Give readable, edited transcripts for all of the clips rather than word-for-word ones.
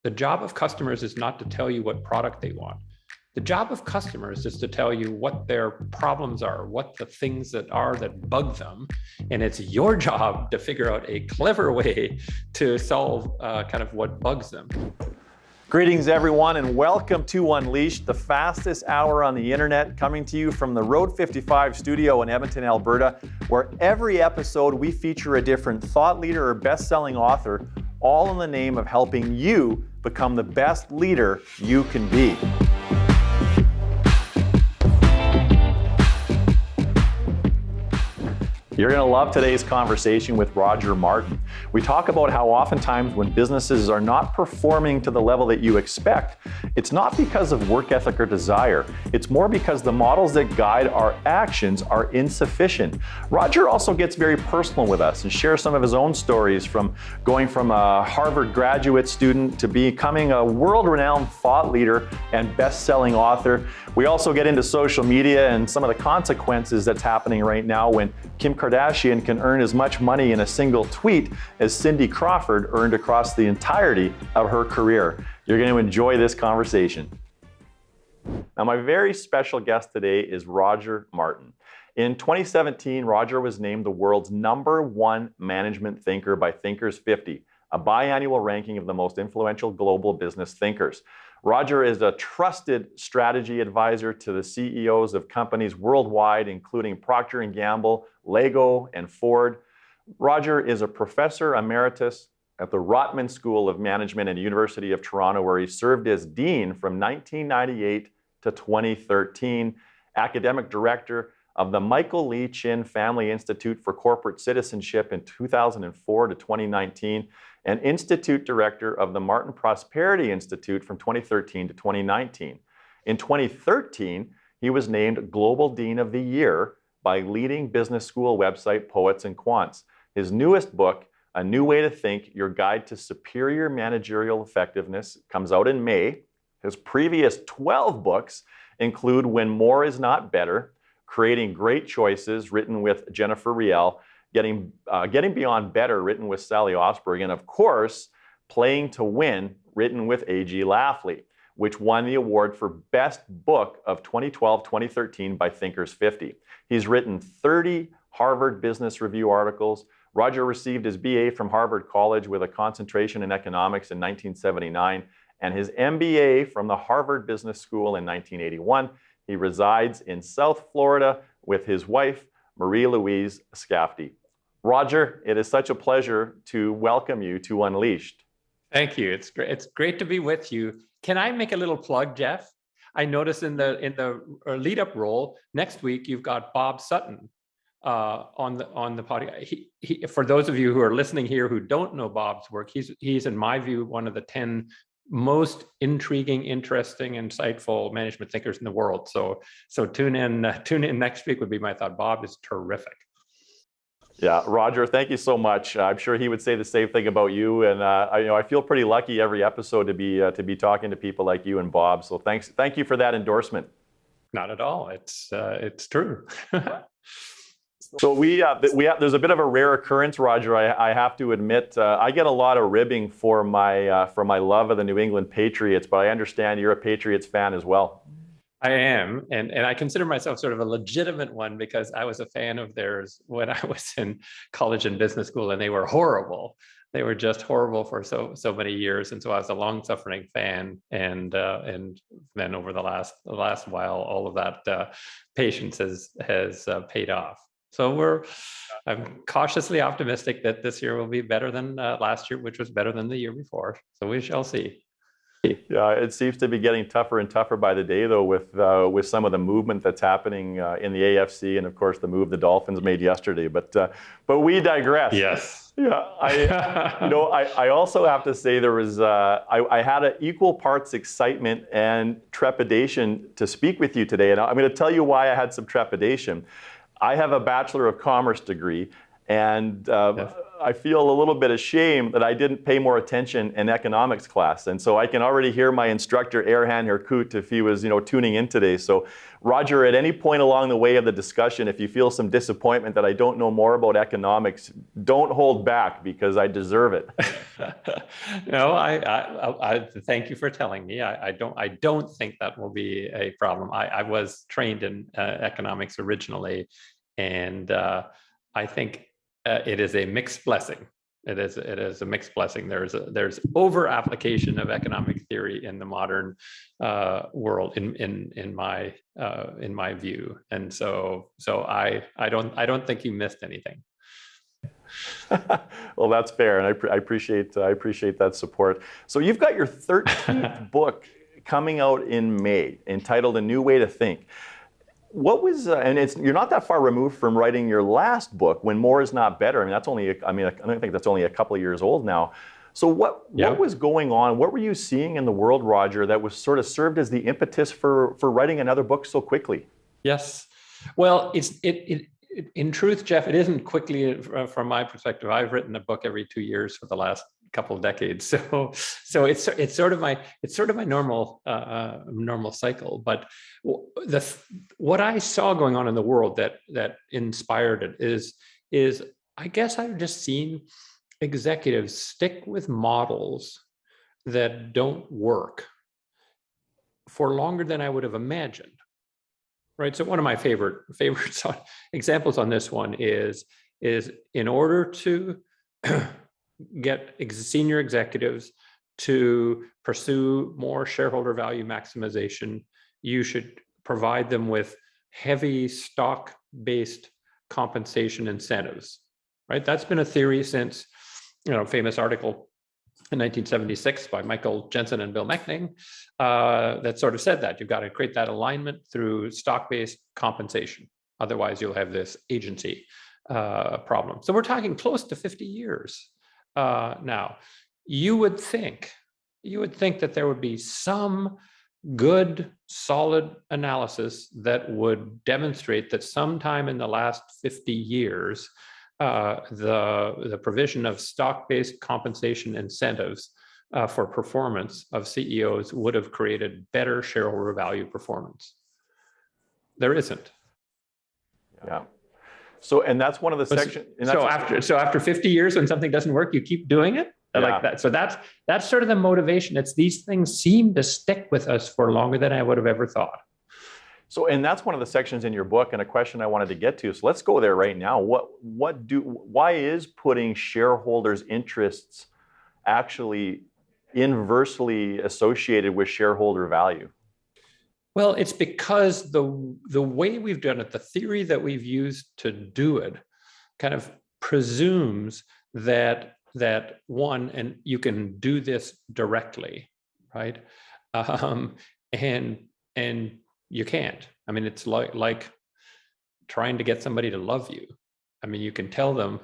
The job of customers is not to tell you what product they want. The job of customers is to tell you what their problems are, what the things that bug them. And it's your job to figure out a clever way to solve kind of what bugs them. Greetings everyone, and welcome to Unleashed, the fastest hour on the internet, coming to you from the Road 55 studio in Edmonton, Alberta, where every episode we feature a different thought leader or best-selling author, all in the name of helping you become the best leader you can be. You're going to love today's conversation with Roger Martin. We talk about how oftentimes when businesses are not performing to the level that you expect, it's not because of work ethic or desire. It's more because the models that guide our actions are insufficient. Roger also gets very personal with us and shares some of his own stories, from going from a Harvard graduate student to becoming a world-renowned thought leader and best-selling author. We also get into social media and some of the consequences that's happening right now when Kim Kardashian can earn as much money in a single tweet as Cindy Crawford earned across the entirety of her career. You're going to enjoy this conversation. Now, my very special guest today is Roger Martin. In 2017, Roger was named the world's #1 management thinker by Thinkers 50, a biannual ranking of the most influential global business thinkers. Roger is a trusted strategy advisor to the CEOs of companies worldwide, including Procter & Gamble, Lego, and Ford. Roger is a professor emeritus at the Rotman School of Management at University of Toronto, where he served as dean from 1998 to 2013, academic director of the Michael Lee Chin Family Institute for Corporate Citizenship in 2004 to 2019, and Institute Director of the Martin Prosperity Institute from 2013 to 2019. In 2013, he was named Global Dean of the Year by leading business school website Poets and Quants. His newest book, A New Way to Think, Your Guide to Superior Managerial Effectiveness, comes out in May. His previous 12 books include When More Is Not Better, Creating Great Choices, written with Jennifer Riel, Getting Beyond Better, written with Sally Osberg, and of course, Playing to Win, written with A.G. Lafley, which won the award for Best Book of 2012-2013 by Thinkers 50. He's written 30 Harvard Business Review articles. Roger received his BA from Harvard College with a concentration in economics in 1979, and his MBA from the Harvard Business School in 1981. He resides in South Florida with his wife, Marie-Louise Scafty. Roger, it is such a pleasure to welcome you to Unleashed. Thank you. It's great. It's great to be with you. Can I make a little plug, Jeff? I noticed in the lead-up role next week you've got Bob Sutton on the podcast. He, for those of you who are listening here who don't know Bob's work, he's in my view one of the 10 most intriguing, interesting, insightful management thinkers in the world. So tune in next week would be my thought. Bob is terrific. Yeah, Roger, thank you so much. I'm sure he would say the same thing about you, and I feel pretty lucky every episode to be talking to people like you and Bob. So thank you for that endorsement. Not at all. It's true. So there's a bit of a rare occurrence, Roger. I have to admit, I get a lot of ribbing for my love of the New England Patriots, but I understand you're a Patriots fan as well. I am, and I consider myself sort of a legitimate one because I was a fan of theirs when I was in college and business school, and they were horrible. They were just horrible for so many years, and so I was a long-suffering fan. And then over the last while, all of that patience has paid off. So I'm cautiously optimistic that this year will be better than last year, which was better than the year before. So we shall see. Yeah, it seems to be getting tougher and tougher by the day, though, with some of the movement that's happening in the AFC, and of course the move the Dolphins made yesterday. But we digress. Yes. Yeah, I also have to say there was I had an equal parts excitement and trepidation to speak with you today, and I'm going to tell you why I had some trepidation. I have a Bachelor of Commerce degree, And Yes. I feel a little bit ashamed that I didn't pay more attention in economics class. And so I can already hear my instructor, Erhan Herkut, if he was tuning in today. So Roger, at any point along the way of the discussion, if you feel some disappointment that I don't know more about economics, don't hold back, because I deserve it. No, I thank you for telling me. I don't think that will be a problem. I was trained in economics originally, and I think it is a mixed blessing. It is a mixed blessing. There's over application of economic theory in the modern world in my view, and so I don't think you missed anything. Well, that's fair, and I appreciate that support. So you've got your 13th book coming out in May, entitled "A New Way to Think." What was and you're not that far removed from writing your last book, "When More Is Not Better." I mean, I think that's only a couple of years old now. So what was going on? What were you seeing in the world, Roger, that was sort of served as the impetus for writing another book so quickly? Yes. Well, in truth, Jeff, it isn't quickly from my perspective. I've written a book every 2 years for the last couple of decades, so it's sort of my normal cycle. But what I saw going on in the world that inspired it is I guess I've just seen executives stick with models that don't work for longer than I would have imagined. Right. So one of my favorite examples on this one is in order to get senior executives to pursue more shareholder value maximization, you should provide them with heavy stock-based compensation incentives. Right. That's been a theory since, famous article in 1976 by Michael Jensen and Bill Mechning that sort of said that you've got to create that alignment through stock-based compensation. Otherwise, you'll have this agency problem. So we're talking close to 50 years now. You would think that there would be some good, solid analysis that would demonstrate that sometime in the last 50 years, the provision of stock-based compensation incentives for performance of CEOs would have created better shareholder value performance. There isn't. Yeah. So, and that's one of the sections. So after 50 years, when something doesn't work, you keep doing it. Yeah. Like that. So that's sort of the motivation. It's these things seem to stick with us for longer than I would have ever thought. So, and that's one of the sections in your book, and a question I wanted to get to. So let's go there right now. Why is putting shareholders' interests actually inversely associated with shareholder value? Well, it's because the way we've done it, the theory that we've used to do it, kind of presumes that one, and you can do this directly, right? And you can't. I mean, it's like trying to get somebody to love you. I mean, you can tell them,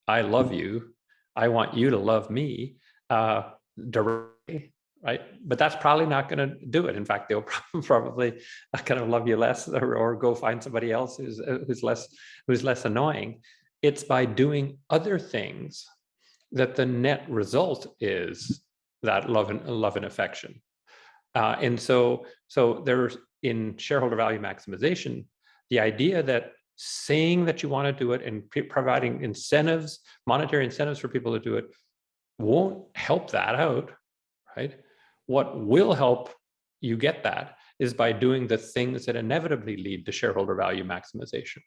I love you. I want you to love me directly, right? But that's probably not going to do it. In fact, they'll probably kind of love you less, or go find somebody else who's less annoying. It's by doing other things that the net result is that love and affection. And so there's, in shareholder value maximization, the idea that saying that you want to do it and providing incentives, monetary incentives for people to do it, won't help that out, right? What will help you get that is by doing the things that inevitably lead to shareholder value maximization.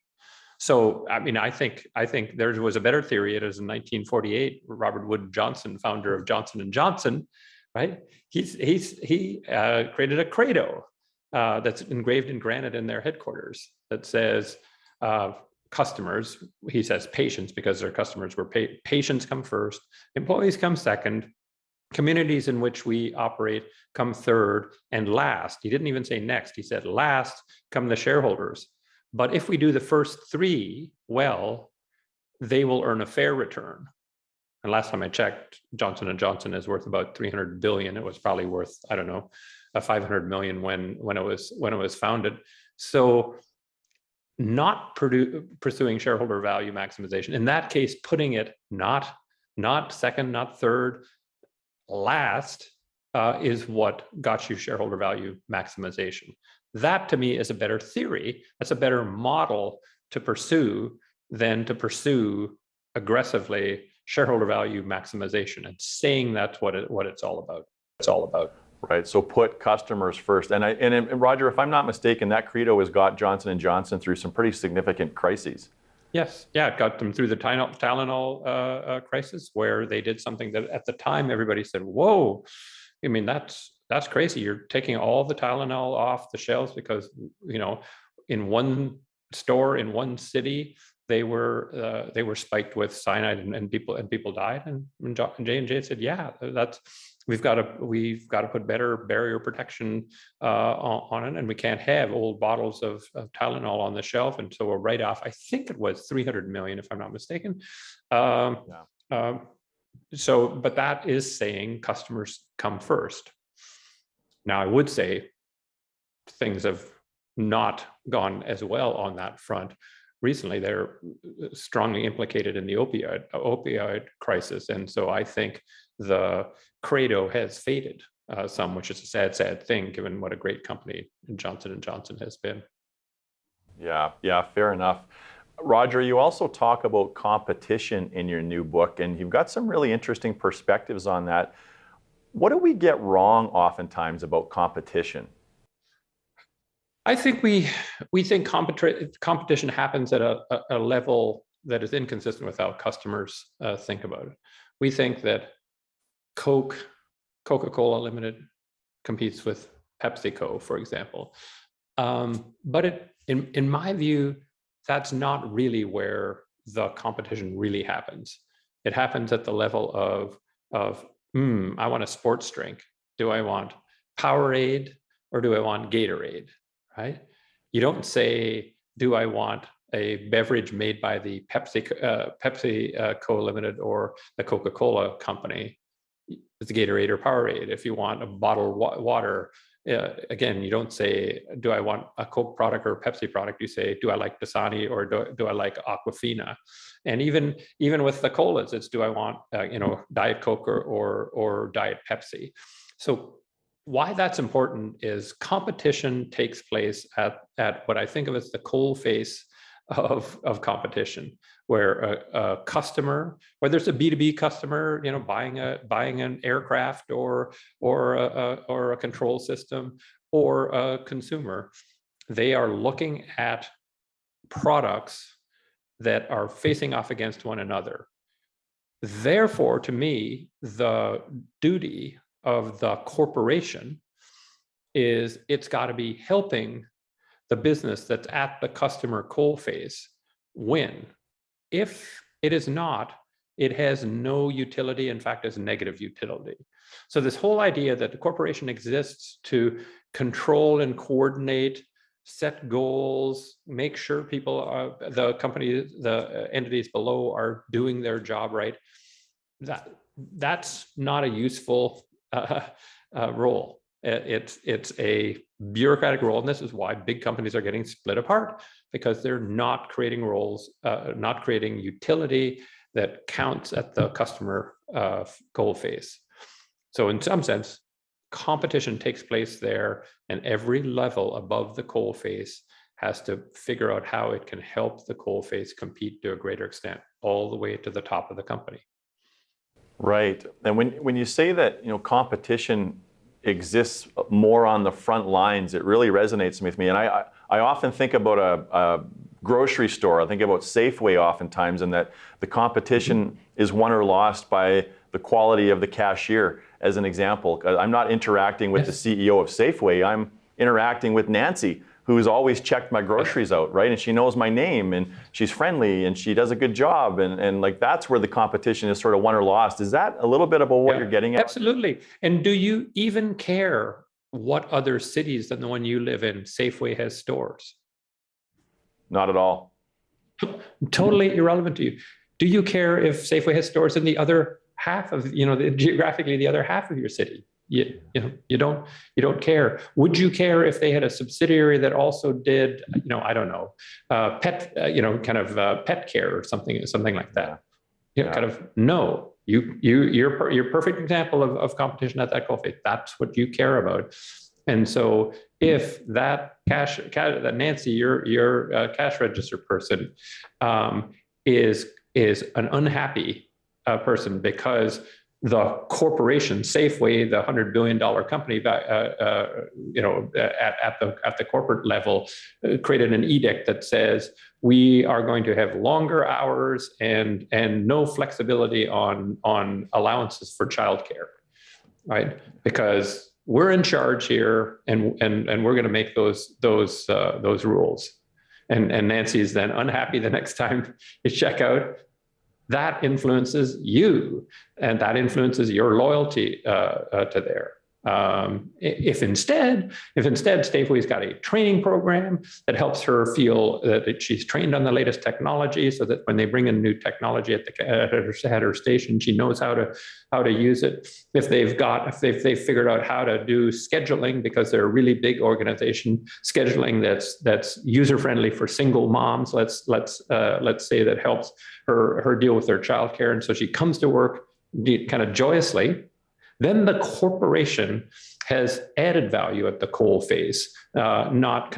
So, I mean, I think there was a better theory. It was in 1948, Robert Wood Johnson, founder of Johnson & Johnson, right? He created a credo that's engraved in granite in their headquarters that says, customers, he says patients, because their customers were patients come first, employees come second, communities in which we operate come third, and last, he didn't even say next, he said last come the shareholders. But if we do the first three well, they will earn a fair return. And last time I checked, Johnson & Johnson is worth about 300 billion. It was probably worth, I don't know, 500 million when it was founded. So not pursuing shareholder value maximization. In that case, putting it not second, not third, last is what got you shareholder value maximization. That to me is a better theory. That's a better model to pursue than to pursue aggressively shareholder value maximization and saying that's what it's all about. It's all about. Right. So put customers first. And Roger, if I'm not mistaken, that credo has got Johnson & Johnson through some pretty significant crises. Yes. Yeah. It got them through the Tylenol crisis, where they did something that at the time everybody said, whoa, I mean, that's crazy. You're taking all the Tylenol off the shelves because, in one store in one city, they were spiked with cyanide and people died. And J&J said, yeah, we've got to put better barrier protection on it, and we can't have old bottles of Tylenol on the shelf. And so a write-off, I think it was $300 million, if I'm not mistaken. But that is saying customers come first. Now, I would say things have not gone as well on that front. Recently, they're strongly implicated in the opioid crisis. And so I think the credo has faded some, which is a sad, sad thing, given what a great company Johnson & Johnson has been. Yeah, fair enough. Roger, you also talk about competition in your new book, and you've got some really interesting perspectives on that. What do we get wrong oftentimes about competition? I think we think competition happens at a level that is inconsistent with how customers think about it. We think that Coca-Cola Limited competes with PepsiCo, for example. But in my view, that's not really where the competition really happens. It happens at the level of I want a sports drink. Do I want Powerade or do I want Gatorade? Right? You don't say, do I want a beverage made by the PepsiCo Limited or the Coca-Cola company? It's Gatorade or Powerade. If you want a bottled water, again, you don't say, do I want a Coke product or a Pepsi product? You say, do I like Dasani or do I like Aquafina? And even with the colas, it's, do I want Diet Coke or Diet Pepsi? So why that's important is competition takes place at what I think of as the coal face of competition, where a customer, whether it's a B2B customer, buying an aircraft or a control system, or a consumer, they are looking at products that are facing off against one another. Therefore, to me, the duty of the corporation is it's got to be helping the business that's at the customer coalface win. If it is not, it has no utility, in fact, has negative utility. So this whole idea that the corporation exists to control and coordinate, set goals, make sure people, the company, the entities below are doing their job right, that's not a useful role. It's a bureaucratic role, and this is why big companies are getting split apart, because they're not creating roles, not creating utility that counts at the customer goal face. So in some sense, competition takes place there, and every level above the coal face has to figure out how it can help the coal face compete to a greater extent, all the way to the top of the company. Right. And when you say that competition exists more on the front lines, it really resonates with me. And I often think about a grocery store. I think about Safeway oftentimes, and that the competition is won or lost by the quality of the cashier, as an example. I'm not interacting with the CEO of Safeway. I'm interacting with Nancy, who's always checked my groceries out, right? And she knows my name, and she's friendly, and she does a good job. And like, that's where the competition is sort of won or lost. Is that a little bit about what you're getting at? Absolutely. And do you even care what other cities than the one you live in Safeway has stores? Not at all. Totally irrelevant to you. Do you care if Safeway has stores in the other half of, geographically the other half of your city? you don't care. Would you care if they had a subsidiary that also did, I don't know, pet, pet care or something like that? Kind of no. You're perfect example of competition at that coalface. That's what you care about. And so if that that Nancy, your cash register person, is an unhappy person because the corporation, Safeway, the $100 billion company, at the corporate level, created an edict that says we are going to have longer hours and no flexibility on allowances for childcare, right? Because we're in charge here, and we're going to make those rules. And Nancy's then unhappy the next time you check out. That influences you, and that influences your loyalty to there. If instead Safeway's got a training program that helps her feel that she's trained on the latest technology, so that when they bring in new technology at her station, she knows how to use it. If they've figured out how to do scheduling, because they're a really big organization, scheduling that's user friendly for single moms. Let's say that helps her deal with their childcare, and so she comes to work kind of joyously. Then the corporation has added value at the coal face, not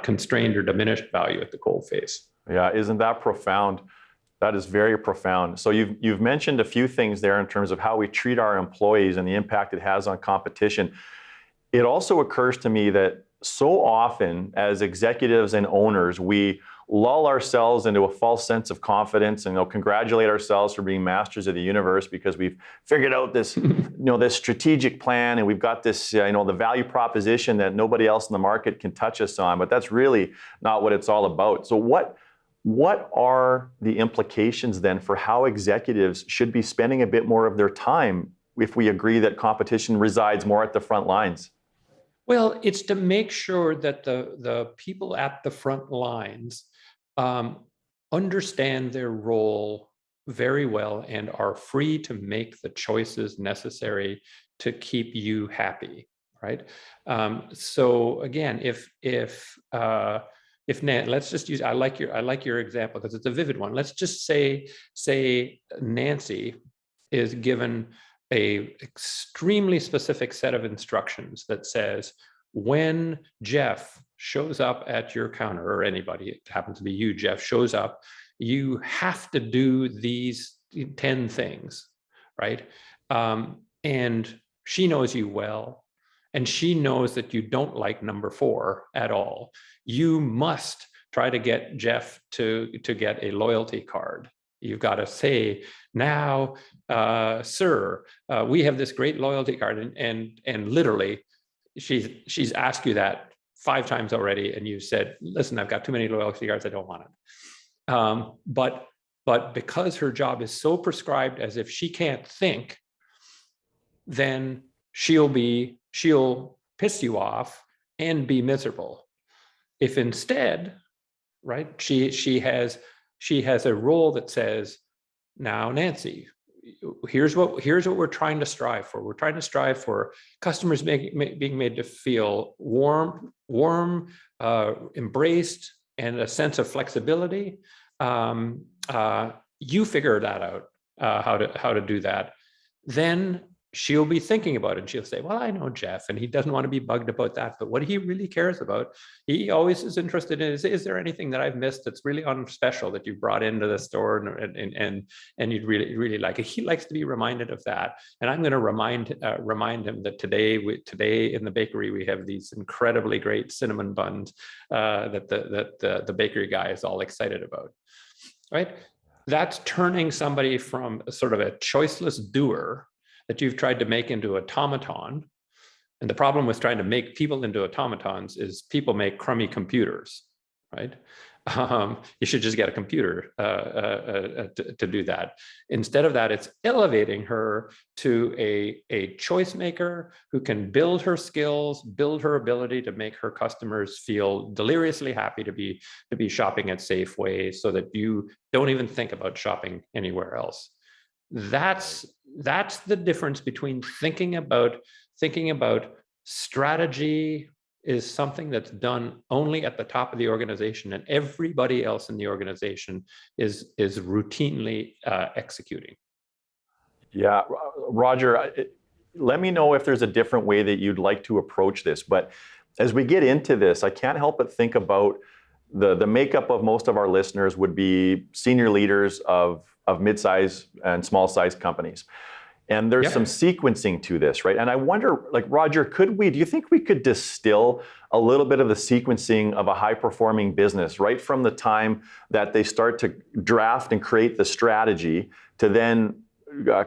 constrained or diminished value at the coal face. Yeah, isn't that profound? That is very profound. So you've mentioned a few things there in terms of how we treat our employees and the impact it has on competition. It also occurs to me that so often as executives and owners, we lull ourselves into a false sense of confidence and congratulate ourselves for being masters of the universe because we've figured out this, this strategic plan, and we've got this, the value proposition that nobody else in the market can touch us on. But that's really not what it's all about. So what are the implications then for how executives should be spending a bit more of their time if we agree that competition resides more at the front lines? Well, it's to make sure that the people at the front lines understand their role very well and are free to make the choices necessary to keep you happy, right? So again, if let's just use, I like your example because it's a vivid one. Let's just say Nancy is given a extremely specific set of instructions that says, when Jeff shows up at your counter, or anybody, it happens to be you, Jeff, shows up, you have to do these 10 things, right? And she knows you well, and she knows that you don't like number 4 at all. You must try to get Jeff to get a loyalty card. You've got to say, now, sir, we have this great loyalty card, and literally, she's asked you that 5 times already, and you said, listen, I've got too many loyalty cards, I don't want it. But because her job is so prescribed as if she can't think, then she'll piss you off and be miserable. If instead, right, she has a role that says, now, Nancy, here's what we're trying to strive for. We're trying to strive for customers being made to feel warm, embraced, and a sense of flexibility. You figure that out, how to do that. Then she'll be thinking about it, and she'll say, well, I know Jeff, and he doesn't want to be bugged about that, but what he really cares about, he always is interested in, is there anything that I've missed that's really on special that you brought into the store and you'd really like it? He likes to be reminded of that. And I'm going to remind him that today in the bakery, we have these incredibly great cinnamon buns that the bakery guy is all excited about, right? That's turning somebody from sort of a choiceless doer that you've tried to make into automaton. And the problem with trying to make people into automatons is people make crummy computers, right? You should just get a computer to do that. Instead of that, it's elevating her to a choice maker who can build her skills, build her ability to make her customers feel deliriously happy to be shopping at Safeway, so that you don't even think about shopping anywhere else. That's the difference between thinking about thinking about strategy is something that's done only at the top of the organization, and everybody else in the organization is routinely executing. Yeah, Roger, let me know if there's a different way that you'd like to approach this. But as we get into this, I can't help but think about the makeup of most of our listeners would be senior leaders of mid-size and small-size companies. And there's some sequencing to this, right? And I wonder, like, Roger, do you think we could distill a little bit of the sequencing of a high-performing business right from the time that they start to draft and create the strategy to then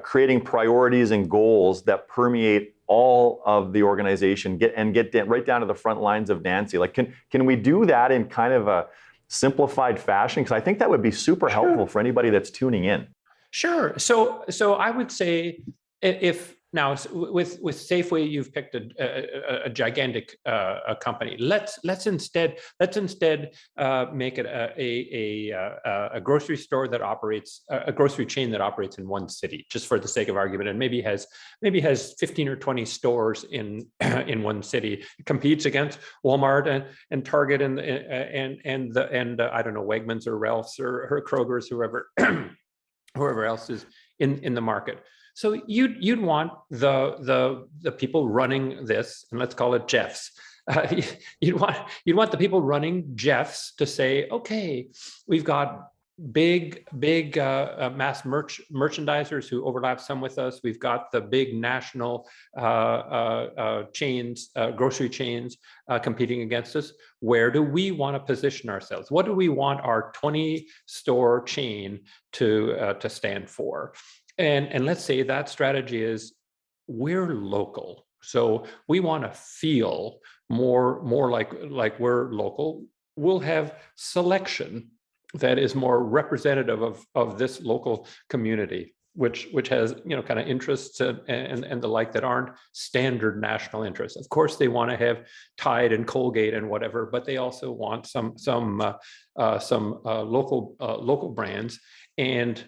creating priorities and goals that permeate all of the organization, get right down to the front lines of Nancy? Like, can we do that in kind of a simplified fashion? Because I think that would be super helpful for anybody that's tuning in. Sure. So I would say, if now with Safeway, you've picked a gigantic company. Let's instead make it a grocery store that operates, a grocery chain that operates in one city, just for the sake of argument, and maybe has 15 or 20 stores in one city. It competes against Walmart and Target and I don't know, Wegmans or Ralph's or Kroger's, whoever else is in the market. So you'd want the people running this, and let's call it Jeff's. You'd want the people running Jeff's to say, okay, we've got big mass merchandisers who overlap some with us. We've got the big national chains, grocery chains competing against us. Where do we want to position ourselves? What do we want our 20-store chain to stand for? And let's say that strategy is, we're local. So we want to feel more like we're local. We'll have selection that is more representative of this local community, which has, you know, kind of interests and the like that aren't standard national interests. Of course, they want to have Tide and Colgate and whatever, but they also want some local brands, and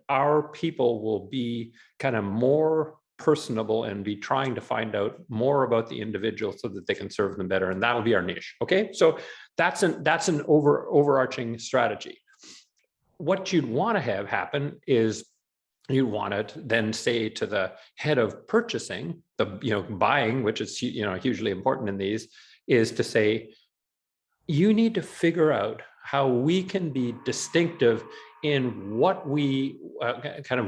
our people will be kind of more personable and be trying to find out more about the individual so that they can serve them better, and that'll be our niche. Okay, so that's an overarching strategy. What you'd want to have happen is, you want to then say to the head of purchasing, buying, which is hugely important in these, is to say, you need to figure out how we can be distinctive in what we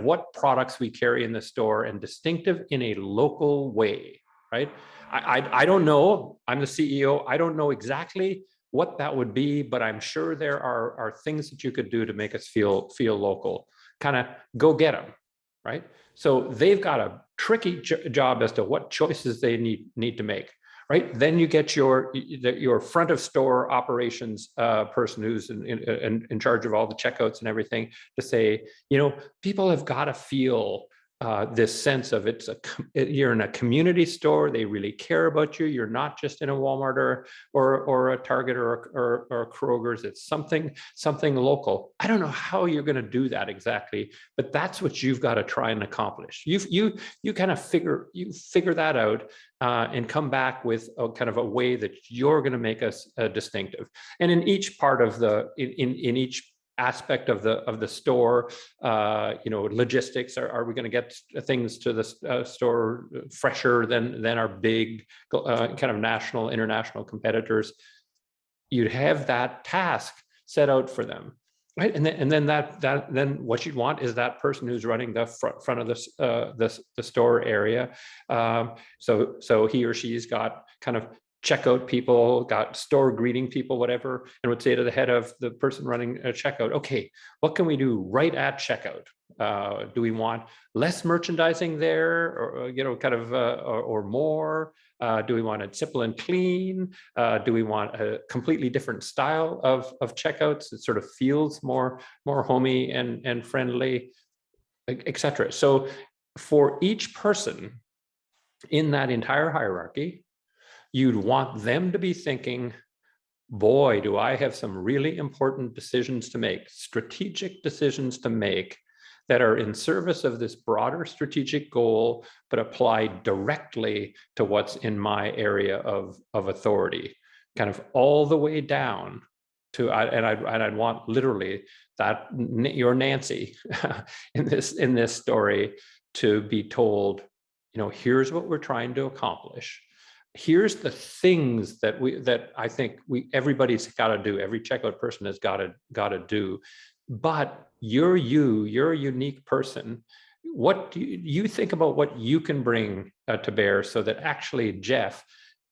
what products we carry in the store, and distinctive in a local way, right? I don't know. I'm the CEO. I don't know exactly what that would be, but I'm sure there are things that you could do to make us feel local. Kind of go get them, right? So they've got a tricky job as to what choices they need to make, right? Then you get your front of store operations person who's in charge of all the checkouts and everything, to say, people have got to feel this sense of you're in a community store. They really care about you. You're not just in a Walmart or a Target or a Kroger's. It's something local. I don't know how you're going to do that exactly, but that's what you've got to try and accomplish. You kind of figure that out and come back with a kind of a way that you're going to make us distinctive. And in each part of in each aspect of the store, logistics, are we going to get things to the store fresher than our big kind of national, international competitors? You'd have that task set out for them, right? And then what you'd want is that person who's running the front of the store area. So he or she's got kind of checkout people, got store greeting people, whatever, and would say to the head of the person running a checkout, okay, what can we do right at checkout? Do we want less merchandising there, or or more? Do we want it simple and clean? Do we want a completely different style of checkouts? It sort of feels more homey and friendly, etc. So for each person in that entire hierarchy, you'd want them to be thinking, boy, do I have some really important decisions to make, strategic decisions to make, that are in service of this broader strategic goal, but apply directly to what's in my area of authority, kind of all the way down to, and I'd want literally that your Nancy in this story to be told, here's what we're trying to accomplish. Here's the things that I think everybody's got to do. Every checkout person has got to do. But you're a unique person. What do you think about what you can bring to bear, so that actually Jeff,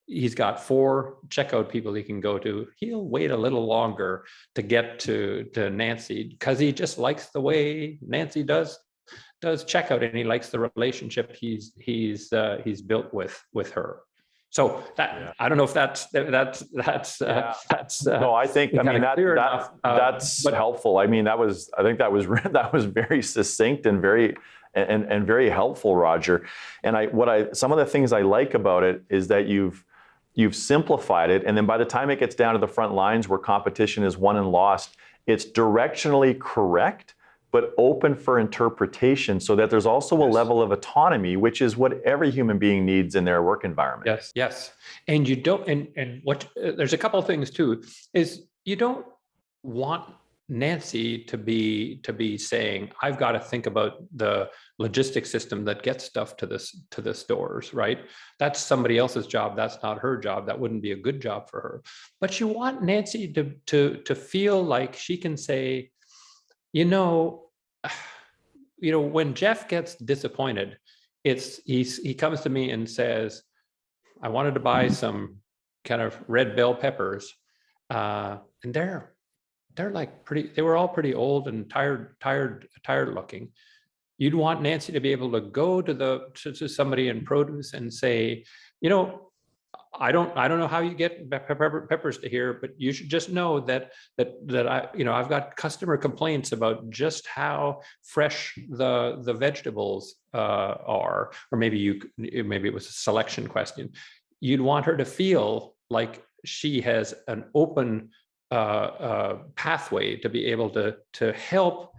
he's got 4 checkout people he can go to. He'll wait a little longer to get to Nancy because he just likes the way Nancy does checkout, and he likes the relationship he's built with her. So that, I don't know if that's no, I think, that's helpful. I think that was very succinct and very helpful, Roger. And some of the things I like about it is that you've simplified it, and then by the time it gets down to the front lines where competition is won and lost, it's directionally correct, but open for interpretation, so that there's also a level of autonomy, which is what every human being needs in their work environment. Yes. And you don't, and what, there's a couple of things too, is you don't want Nancy to be saying, I've got to think about the logistics system that gets stuff to the stores, right? That's somebody else's job. That's not her job. That wouldn't be a good job for her. But you want Nancy to feel like she can say, when Jeff gets disappointed, he comes to me and says, I wanted to buy some kind of red bell peppers, and they're like they were all pretty old and tired looking. You'd want Nancy to be able to go to somebody in produce and say, I don't know how you get peppers to here, but you should just know that I've got customer complaints about just how fresh the vegetables are, or maybe it was a selection question. You'd want her to feel like she has an open pathway to be able to help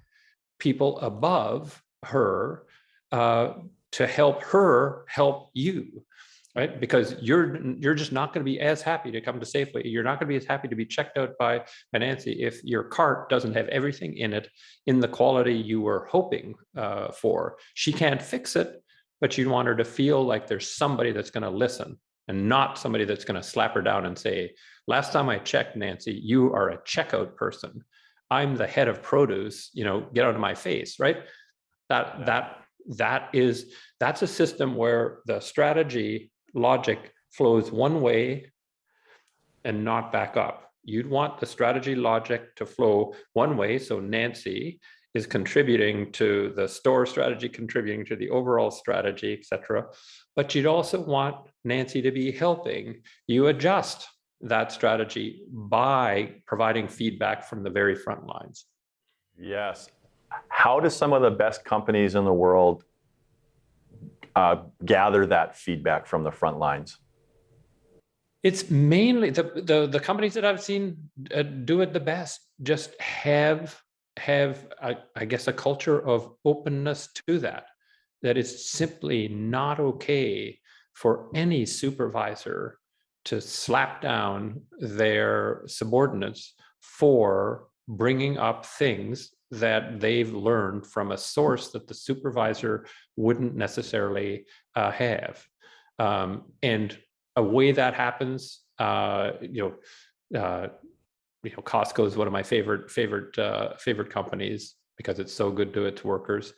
people above her, to help her help you. Right? Because you're just not going to be as happy to come to Safeway. You're not going to be as happy to be checked out by Nancy if your cart doesn't have everything in it in the quality you were hoping for. She can't fix it, but you want her to feel like there's somebody that's going to listen, and not somebody that's going to slap her down and say, last time I checked, Nancy, you are a checkout person. I'm the head of produce, get out of my face, right? That's a system where the strategy logic flows one way and not back up. You'd want the strategy logic to flow one way, so Nancy is contributing to the store strategy, contributing to the overall strategy, etc. But you'd also want Nancy to be helping you adjust that strategy by providing feedback from the very front lines. Yes. How do some of the best companies in the world gather that feedback from the front lines? It's mainly the companies that I've seen do it the best, just have I guess a culture of openness to that it's simply not okay for any supervisor to slap down their subordinates for bringing up things that they've learned from a source that the supervisor wouldn't necessarily have. And a way that happens, Costco is one of my favorite companies because it's so good to its workers.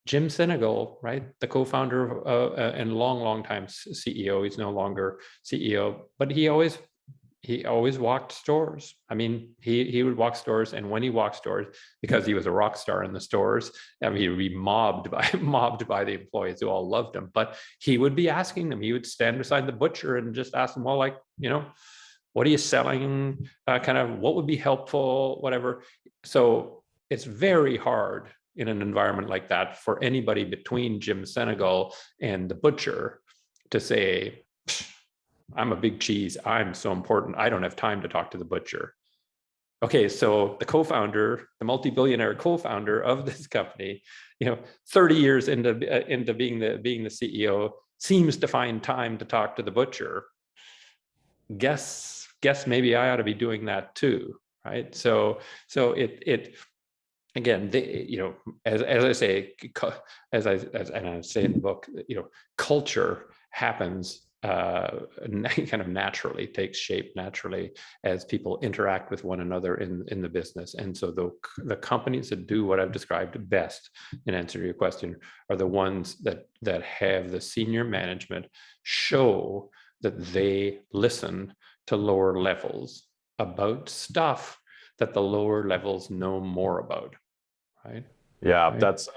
Jim Sinegal, right, the co-founder and long time CEO. He's no longer CEO, but he always walked stores. I mean, he would walk stores, and when he walked stores, because he was a rock star in the stores, I mean, he would be mobbed by the employees who all loved him. But he would be asking them. He would stand beside the butcher and just ask them, well, what are you selling? Kind of what would be helpful, whatever. So it's very hard in an environment like that for anybody between Jim Sinegal and the butcher to say, I'm a big cheese, I'm so important, I don't have time to talk to the butcher. okay, so the co-founder, the multi-billionaire co-founder of this company, 30 years into being the CEO, seems to find time to talk to the butcher. Guess maybe I ought to be doing that too, right? So it again, as I say, as I say in the book, culture happens kind of naturally, takes shape naturally as people interact with one another in the business. And so the companies that do what I've described best, in answer to your question, are the ones that have the senior management show that they listen to lower levels about stuff that the lower levels know more about. Right. Yeah, Right. that's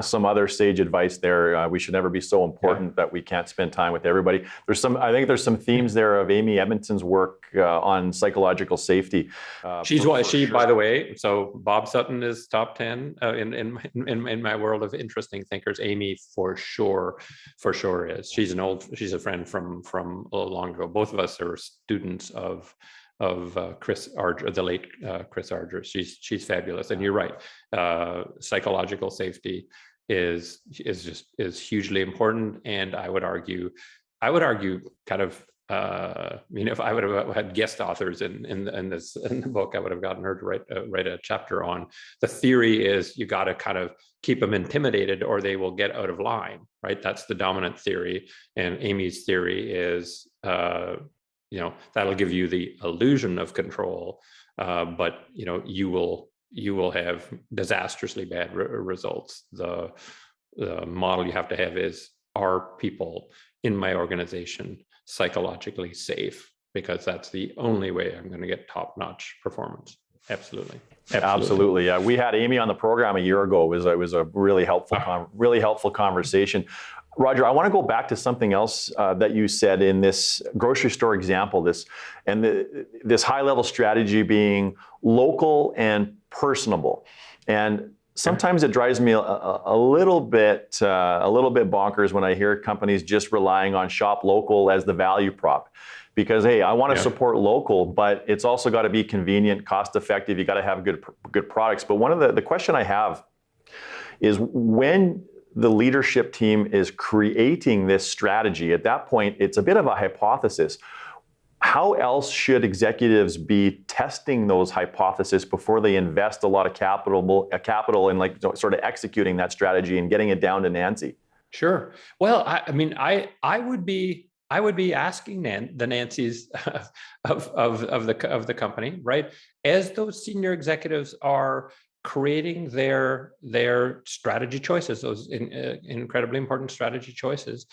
some other sage advice there. We should never be so important that we can't spend time with everybody. I think there's some themes there of Amy Edmonton's work on psychological safety. She, by the way, so Bob Sutton is top 10 in my world of interesting thinkers. Amy for sure is. She's a friend from a long ago. Both of us are students of Chris Arger, the late Chris Arger. She's fabulous, and you're right. Psychological safety is hugely important, and I would argue, kind of. If I would have had guest authors in the book, I would have gotten her to write a chapter on. The theory is you got to kind of keep them intimidated, or they will get out of line. Right? That's the dominant theory, and Amy's theory is. That'll give you the illusion of control, but you will have disastrously bad results. The model you have to have is, are people in my organization psychologically safe? Because that's the only way I'm going to get top-notch performance. Absolutely. Yeah, we had Amy on the program a year ago. It was a really helpful conversation. Roger, I want to go back to something else that you said in this grocery store example. This high-level strategy being local and personable, and sometimes it drives me a little bit bonkers when I hear companies just relying on shop local as the value prop. Because, hey, I want to support local, but it's also got to be convenient, cost-effective. You got to have good products. But one of the question I have is, when the leadership team is creating this strategy, at that point, it's a bit of a hypothesis. How else should executives be testing those hypotheses before they invest a lot of capital in sort of executing that strategy and getting it down to Nancy? Sure. Well, I would be asking the Nancys of the company, right? As those senior executives are creating their strategy choices, those incredibly important strategy choices,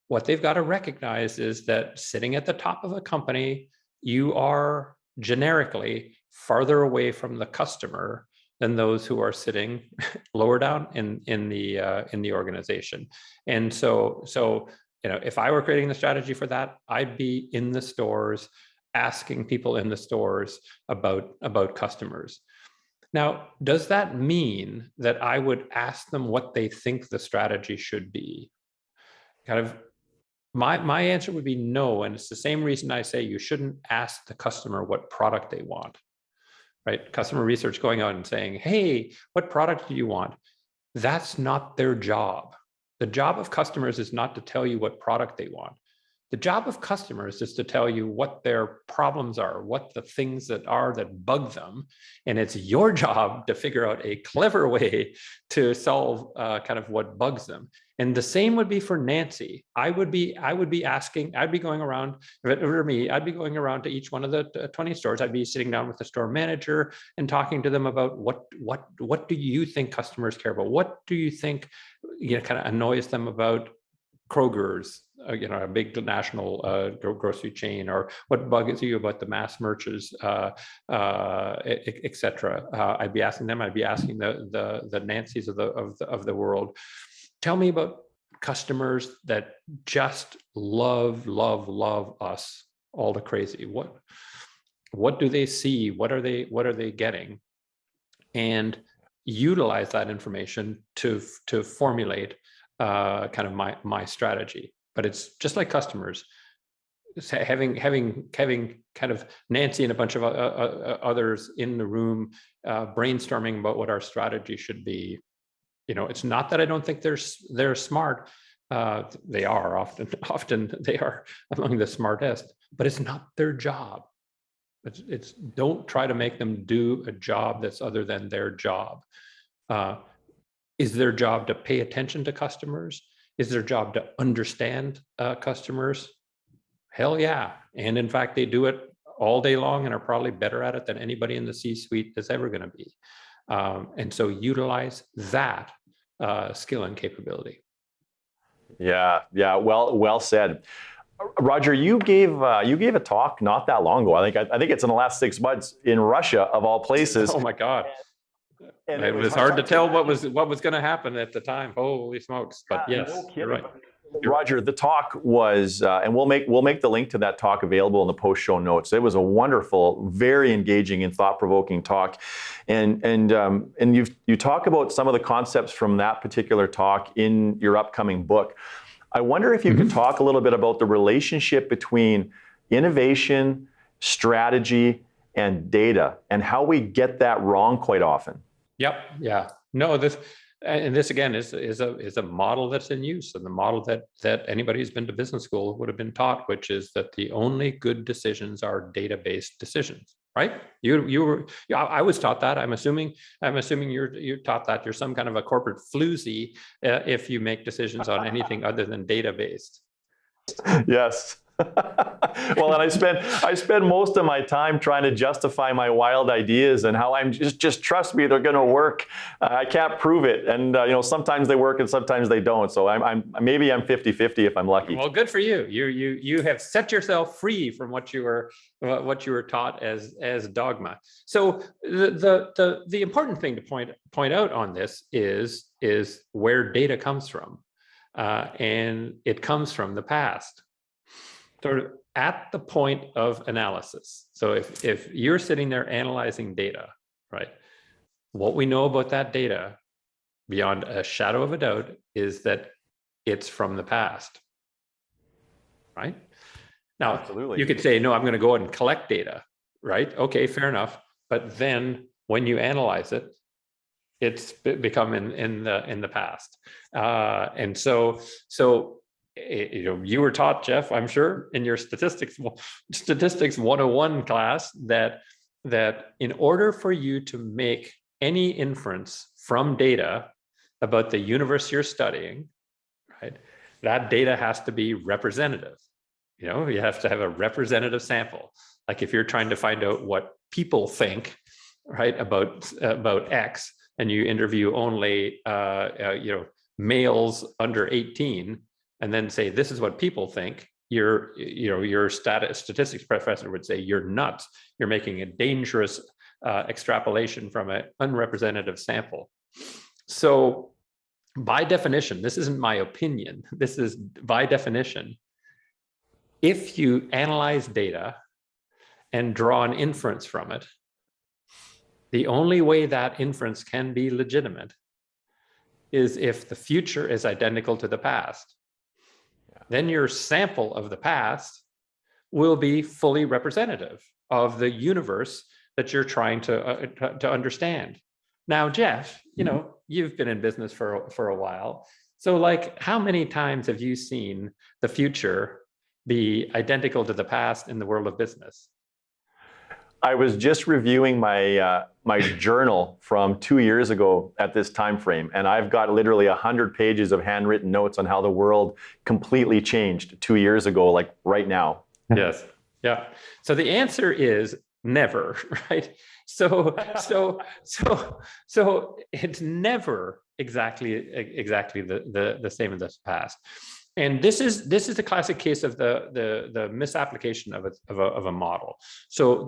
what they've got to recognize is that sitting at the top of a company, you are generically farther away from the customer than those who are sitting lower down in the organization. And so if I were creating the strategy for that, I'd be in the stores asking people in the stores about customers. Now, does that mean that I would ask them what they think the strategy should be? Kind of, my answer would be no, and it's the same reason I say you shouldn't ask the customer what product they want. Right? Customer research going out and saying, "Hey, what product do you want?" That's not their job. The job of customers is not to tell you what product they want. The job of customers is to tell you what their problems are, what the things that bug them. And it's your job to figure out a clever way to solve kind of what bugs them. And the same would be for Nancy. I'd be going around, if it were me, I'd be going around to each one of the 20 stores. I'd be sitting down with the store manager and talking to them about what do you think customers care about? What do you think kind of annoys them about Kroger's, a big national grocery chain, or what bugs you about the mass merchants, et cetera. I'd be asking them. I'd be asking the Nancys of the world. Tell me about customers that just love us all the crazy. What do they see? What are they getting? And utilize that information to formulate kind of my strategy. But it's just like customers. having kind of Nancy and a bunch of others in the room brainstorming about what our strategy should be. It's not that I don't think they're smart. They are often they are among the smartest, but it's not their job. It's don't try to make them do a job that's other than their job. Is their job to pay attention to customers? Is their job to understand customers? Hell yeah. And in fact, they do it all day long and are probably better at it than anybody in the C-suite is ever going to be. And so utilize that skill and capability. Yeah. Well said. Roger, you gave a talk not that long ago. I think it's in the last 6 months in Russia, of all places. Oh my God. And it was hard to tell what was going to happen at the time. Holy smokes! But yes, no kidding. You're right. Roger, the talk was, and we'll make the link to that talk available in the post show notes. It was a wonderful, very engaging and thought-provoking talk, and you talk about some of the concepts from that particular talk in your upcoming book. I wonder if you could talk a little bit about the relationship between innovation, strategy, and data, and how we get that wrong quite often. Yep. Yeah. No, this again is a model that's in use, and the model that anybody who's been to business school would have been taught, which is that the only good decisions are data-based decisions. Right? I was taught that. I'm assuming you're taught that. You're some kind of a corporate floozy if you make decisions on anything other than data-based. Yes. Well, and I spend most of my time trying to justify my wild ideas and how I'm just trust me, they're going to work. I can't prove it, and sometimes they work and sometimes they don't. So maybe I'm 50-50 if I'm lucky. Well, good for you. You have set yourself free from what you were taught as dogma. So the important thing to point out on this is where data comes from, and it comes from the past. Sort of at the point of analysis. So if you're sitting there analyzing data, right, what we know about that data beyond a shadow of a doubt is that it's from the past, right? Now, absolutely. You could say, no, I'm going to go and collect data, right? Okay, fair enough. But then when you analyze it, it's become in the past. And so you were taught, Jeff, I'm sure, in your statistics 101 class that in order for you to make any inference from data about the universe you're studying, right, that data has to be representative. You have to have a representative sample. Like if you're trying to find out what people think, right, about X, and you interview only males under 18, and then say, this is what people think, your statistics professor would say, you're nuts. You're making a dangerous extrapolation from an unrepresentative sample. So by definition, this isn't my opinion, this is by definition, if you analyze data and draw an inference from it, the only way that inference can be legitimate is if the future is identical to the past. Then your sample of the past will be fully representative of the universe that you're trying to understand. Now, Jeff, you've been in business for a while. So like, how many times have you seen the future be identical to the past in the world of business? I was just reviewing my my journal from 2 years ago at this time frame, and I've got literally 100 pages of handwritten notes on how the world completely changed 2 years ago, like right now. Yes. Yeah. So the answer is never, right? So it's never exactly the same in the past. And this is the classic case of the misapplication of a model. So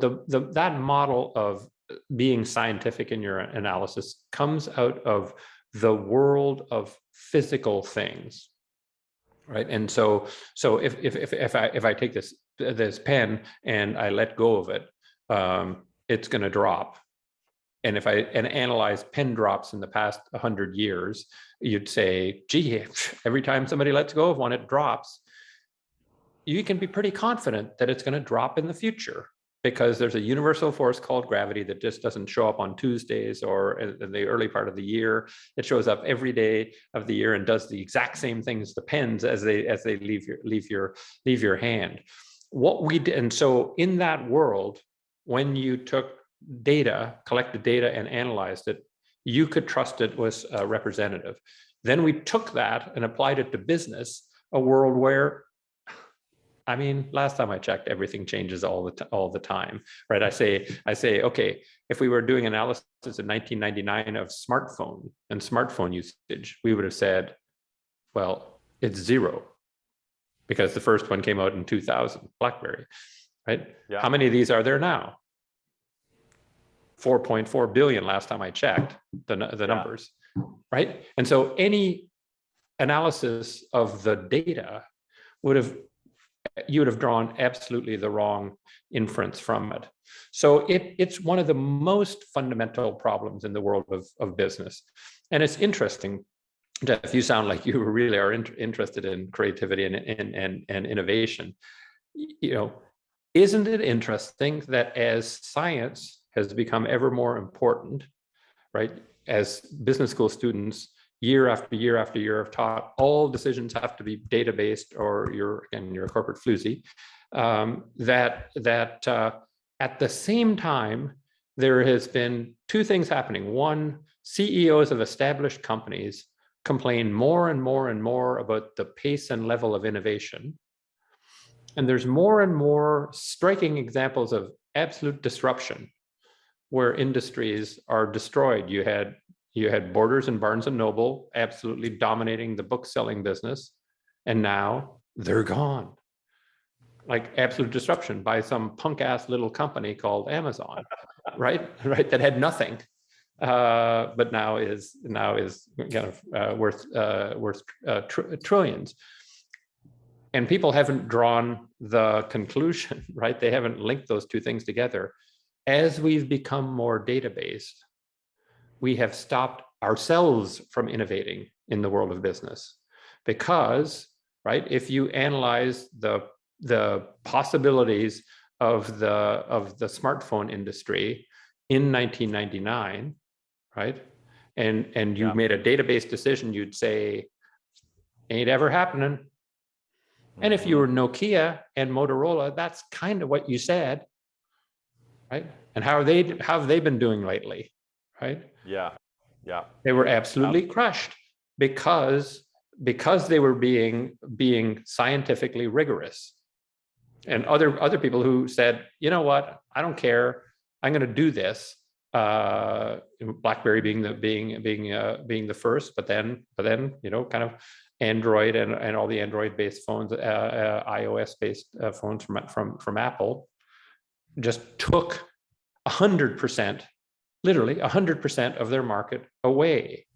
that model of being scientific in your analysis comes out of the world of physical things, right? And so if I take this pen and I let go of it, it's going to drop. And if I analyze pen drops in the past 100 years, you'd say, gee, every time somebody lets go of one, it drops. you can be pretty confident that it's going to drop in the future because there's a universal force called gravity that just doesn't show up on Tuesdays or in the early part of the year. It shows up every day of the year and does the exact same things, the pens, as they leave your hand. What we did, and so in that world, when you took data, collected data and analyzed it, you could trust it was representative. Then we took that and applied it to business, a world where, I mean, last time I checked, everything changes all the time, right? I say, okay, if we were doing analysis in 1999 of smartphone and smartphone usage, we would have said, well, it's 0 because the first one came out in 2000, BlackBerry, right? Yeah. How many of these are there now? 4.4 billion last time I checked the numbers, right? And so any analysis of the data you would have drawn absolutely the wrong inference from it. So it's one of the most fundamental problems in the world of business. And it's interesting, Jeff, you sound like you really are interested in creativity and innovation. You know, isn't it interesting that as science has become ever more important, right? As business school students, year after year after year have taught, all decisions have to be data-based or you're a corporate floozy, that at the same time, there has been 2 things happening. One, CEOs of established companies complain more and more and more about the pace and level of innovation. And there's more and more striking examples of absolute disruption where industries are destroyed. You had Borders and Barnes and Noble absolutely dominating the book selling business, and now they're gone. Like absolute disruption by some punk ass little company called Amazon, right? Right, that had nothing, but now is kind of worth trillions. And people haven't drawn the conclusion, right? They haven't linked those 2 things together. As we've become more data-based, we have stopped ourselves from innovating in the world of business because, right, if you analyze the possibilities of the smartphone industry in 1999, right, and you made a database decision, you'd say, ain't ever happening. And if you were Nokia and Motorola, that's kind of what you said, right? And how have they been doing lately, right? Yeah. They were absolutely crushed because they were being scientifically rigorous. And other people who said, you know what, I don't care, I'm going to do this. BlackBerry being the first, but then you know, kind of Android and all the Android-based phones, iOS-based phones from Apple, just took 100%, literally 100% of their market away.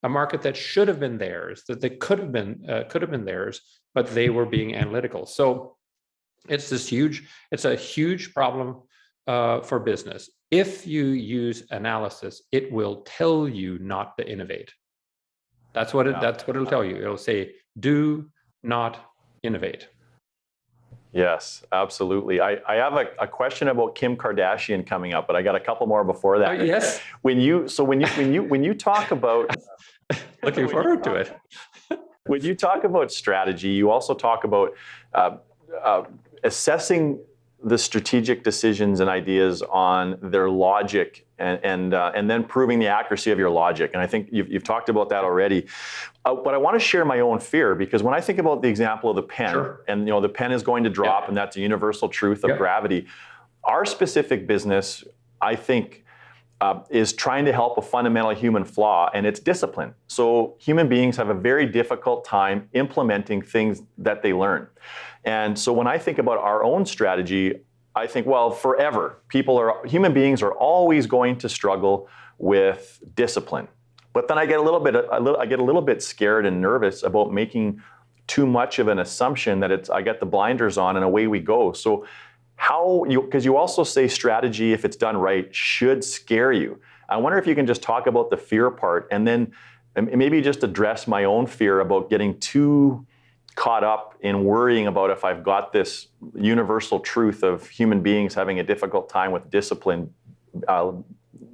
A market that should have been theirs, that they could have been theirs, but they were being analytical. So it's a huge problem for business. If you use analysis, it will tell you not to innovate. That's what it'll tell you. It'll say, do not innovate. Yes, absolutely. I have a question about Kim Kardashian coming up, but I got a couple more before that. Yes. When you talk about looking forward to it. When you talk about strategy, you also talk about assessing the strategic decisions and ideas on their logic and then proving the accuracy of your logic. And I think you've talked about that already. But I want to share my own fear, because when I think about the example of the pen, sure, and you know, the pen is going to drop, and that's a universal truth of gravity. Our specific business, I think, is trying to help a fundamental human flaw, and it's discipline. So human beings have a very difficult time implementing things that they learn. And so when I think about our own strategy, I think, well, forever, human beings are always going to struggle with discipline. But then I get a little bit scared and nervous about making too much of an assumption that I get the blinders on and away we go. So because you also say strategy, if it's done right, should scare you. I wonder if you can just talk about the fear part, and then maybe just address my own fear about getting too caught up in worrying about if I've got this universal truth of human beings having a difficult time with discipline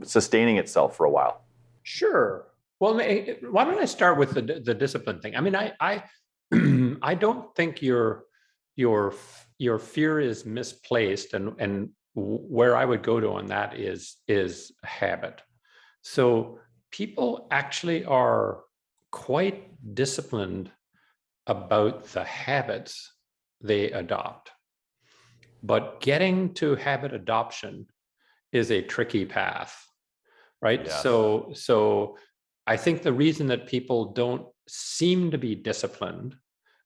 sustaining itself for a while? Sure. Well, why don't I start with the discipline thing? I mean, I I don't think your fear is misplaced, and where I would go to on that is habit. So people actually are quite disciplined about the habits they adopt, but getting to habit adoption is a tricky path, right? Yes. So I think the reason that people don't seem to be disciplined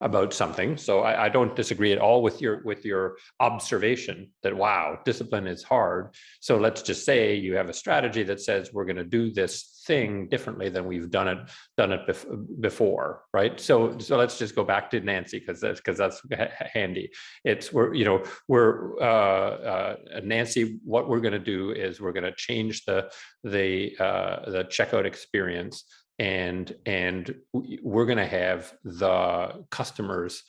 about something, so I don't disagree at all with your observation that, wow, discipline is hard. So let's just say you have a strategy that says we're going to do this thing differently than we've done it before, right? So let's just go back to Nancy, because that's handy. It's Nancy, what we're going to do is we're going to change the checkout experience, and we're going to have the customers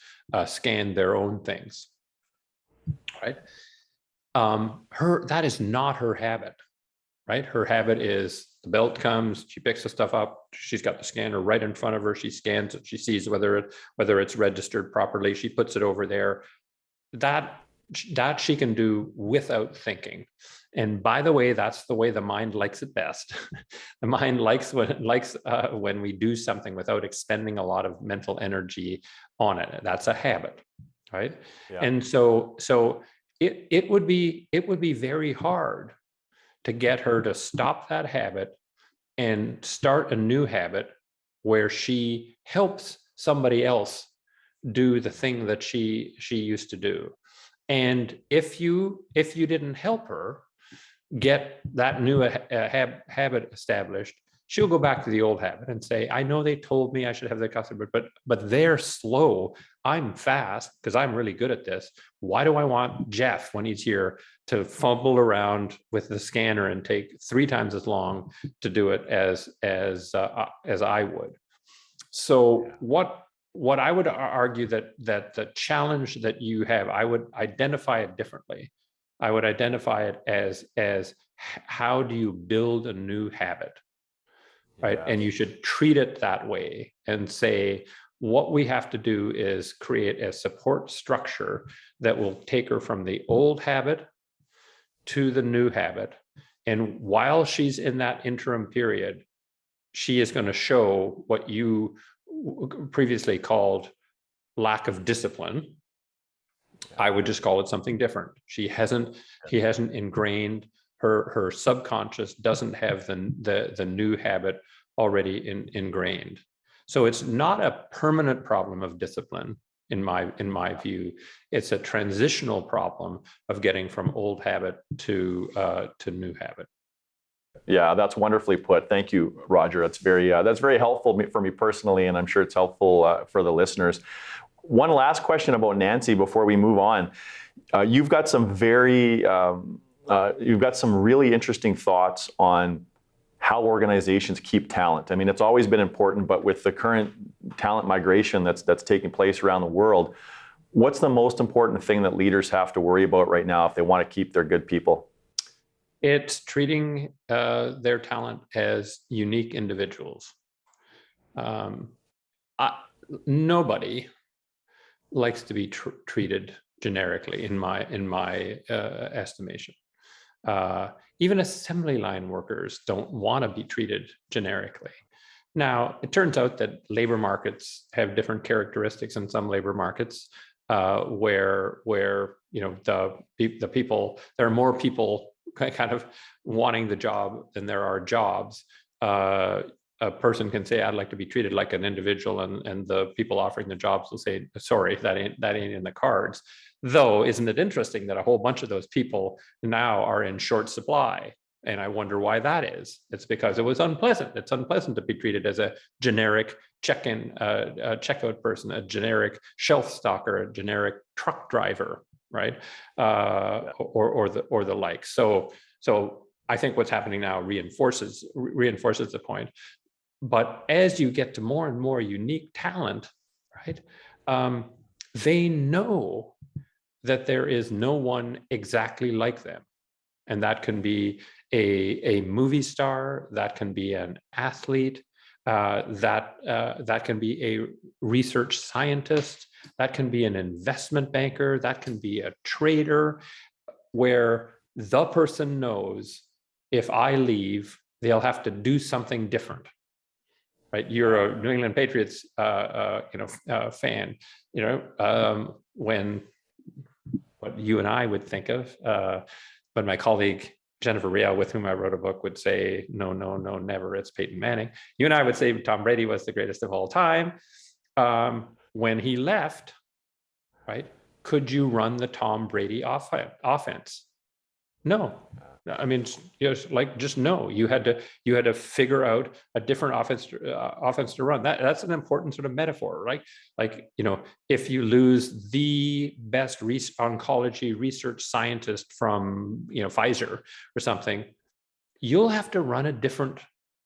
scan their own things, right? That is not her habit, right? Her habit is the belt comes, she picks the stuff up, she's got the scanner right in front of her, she scans it, she sees whether it's registered properly, she puts it over there. That she can do without thinking. And by the way, that's the way the mind likes it best. The mind likes when we do something without expending a lot of mental energy on it. That's a habit, right? Yeah. And so it would be very hard to get her to stop that habit and start a new habit where she helps somebody else do the thing that she used to do. And if you didn't help her get that new habit established, she'll go back to the old habit and say, I know they told me I should have the customer, but they're slow. I'm fast because I'm really good at this. Why do I want Jeff, when he's here, to fumble around with the scanner and take 3 times as long to do it as I would? So what I would argue that the challenge that you have, I would identify it differently. I would identify it as how do you build a new habit, right? Yeah. And you should treat it that way and say, what we have to do is create a support structure that will take her from the old habit to the new habit. And while she's in that interim period, she is going to show what you previously called lack of discipline. I would just call it something different. He hasn't ingrained, her subconscious doesn't have the new habit already ingrained. So it's not a permanent problem of discipline in my view. It's a transitional problem of getting from old habit to new habit. Yeah, that's wonderfully put. Thank you, Roger. That's very helpful for me personally, and I'm sure it's helpful for the listeners. One last question about Nancy before we move on. You've got some really interesting thoughts on how organizations keep talent. I mean, it's always been important, but with the current talent migration that's taking place around the world, what's the most important thing that leaders have to worry about right now if they want to keep their good people? It's treating their talent as unique individuals. Nobody likes to be treated generically, in my estimation. Even assembly line workers don't want to be treated generically. Now, it turns out that labor markets have different characteristics in some labor markets, where the people, there are more people kind of wanting the job than there are jobs. A person can say, I'd like to be treated like an individual, and the people offering the jobs will say, sorry, that ain't in the cards. Though, isn't it interesting that a whole bunch of those people now are in short supply? And I wonder why that is. It's because it was unpleasant. It's unpleasant to be treated as a generic check-in, checkout person, a generic shelf stocker, a generic truck driver, right? Or the like. So I think what's happening now reinforces the point. But as you get to more and more unique talent, right, they know that there is no one exactly like them. And that can be a movie star, that can be an athlete, that can be a research scientist, that can be an investment banker, that can be a trader, where the person knows if I leave, they'll have to do something different. Right? You're a New England Patriots, fan. When what you and I would think of, but my colleague Jennifer Riel, with whom I wrote a book, would say, no, no, no, never. It's Peyton Manning. You and I would say Tom Brady was the greatest of all time. When he left, right? Could you run the Tom Brady offense? No. I mean, just no. You had to figure out a different offense to run. That's an important sort of metaphor, right? Like, if you lose the best oncology research scientist from Pfizer or something, you'll have to run a different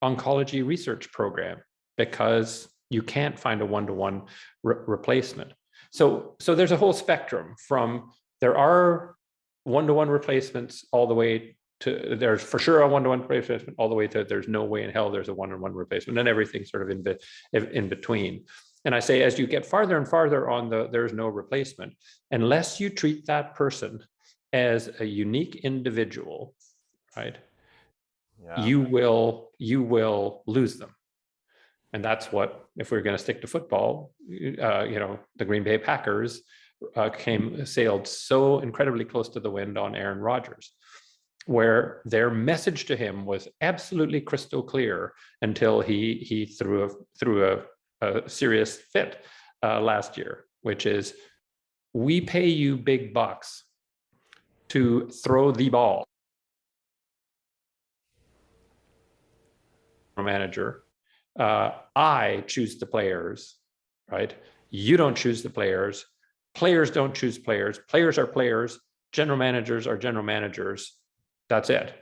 oncology research program because you can't find a one-to-one replacement. So there's a whole spectrum from there are one-to-one replacements all the way to there's for sure a one-to-one replacement all the way to there's no way in hell there's a one-to-one replacement, and everything sort of in between. And I say, as you get farther and farther on there's no replacement, unless you treat that person as a unique individual, right? Yeah. You will lose them. And that's what, if we're going to stick to football, the Green Bay Packers sailed so incredibly close to the wind on Aaron Rodgers, where their message to him was absolutely crystal clear until he threw a serious fit last year, which is, we pay you big bucks to throw the ball. Manager, I choose the players, right? You don't choose the players. Players don't choose players. Players are players. General managers are general managers. That's it.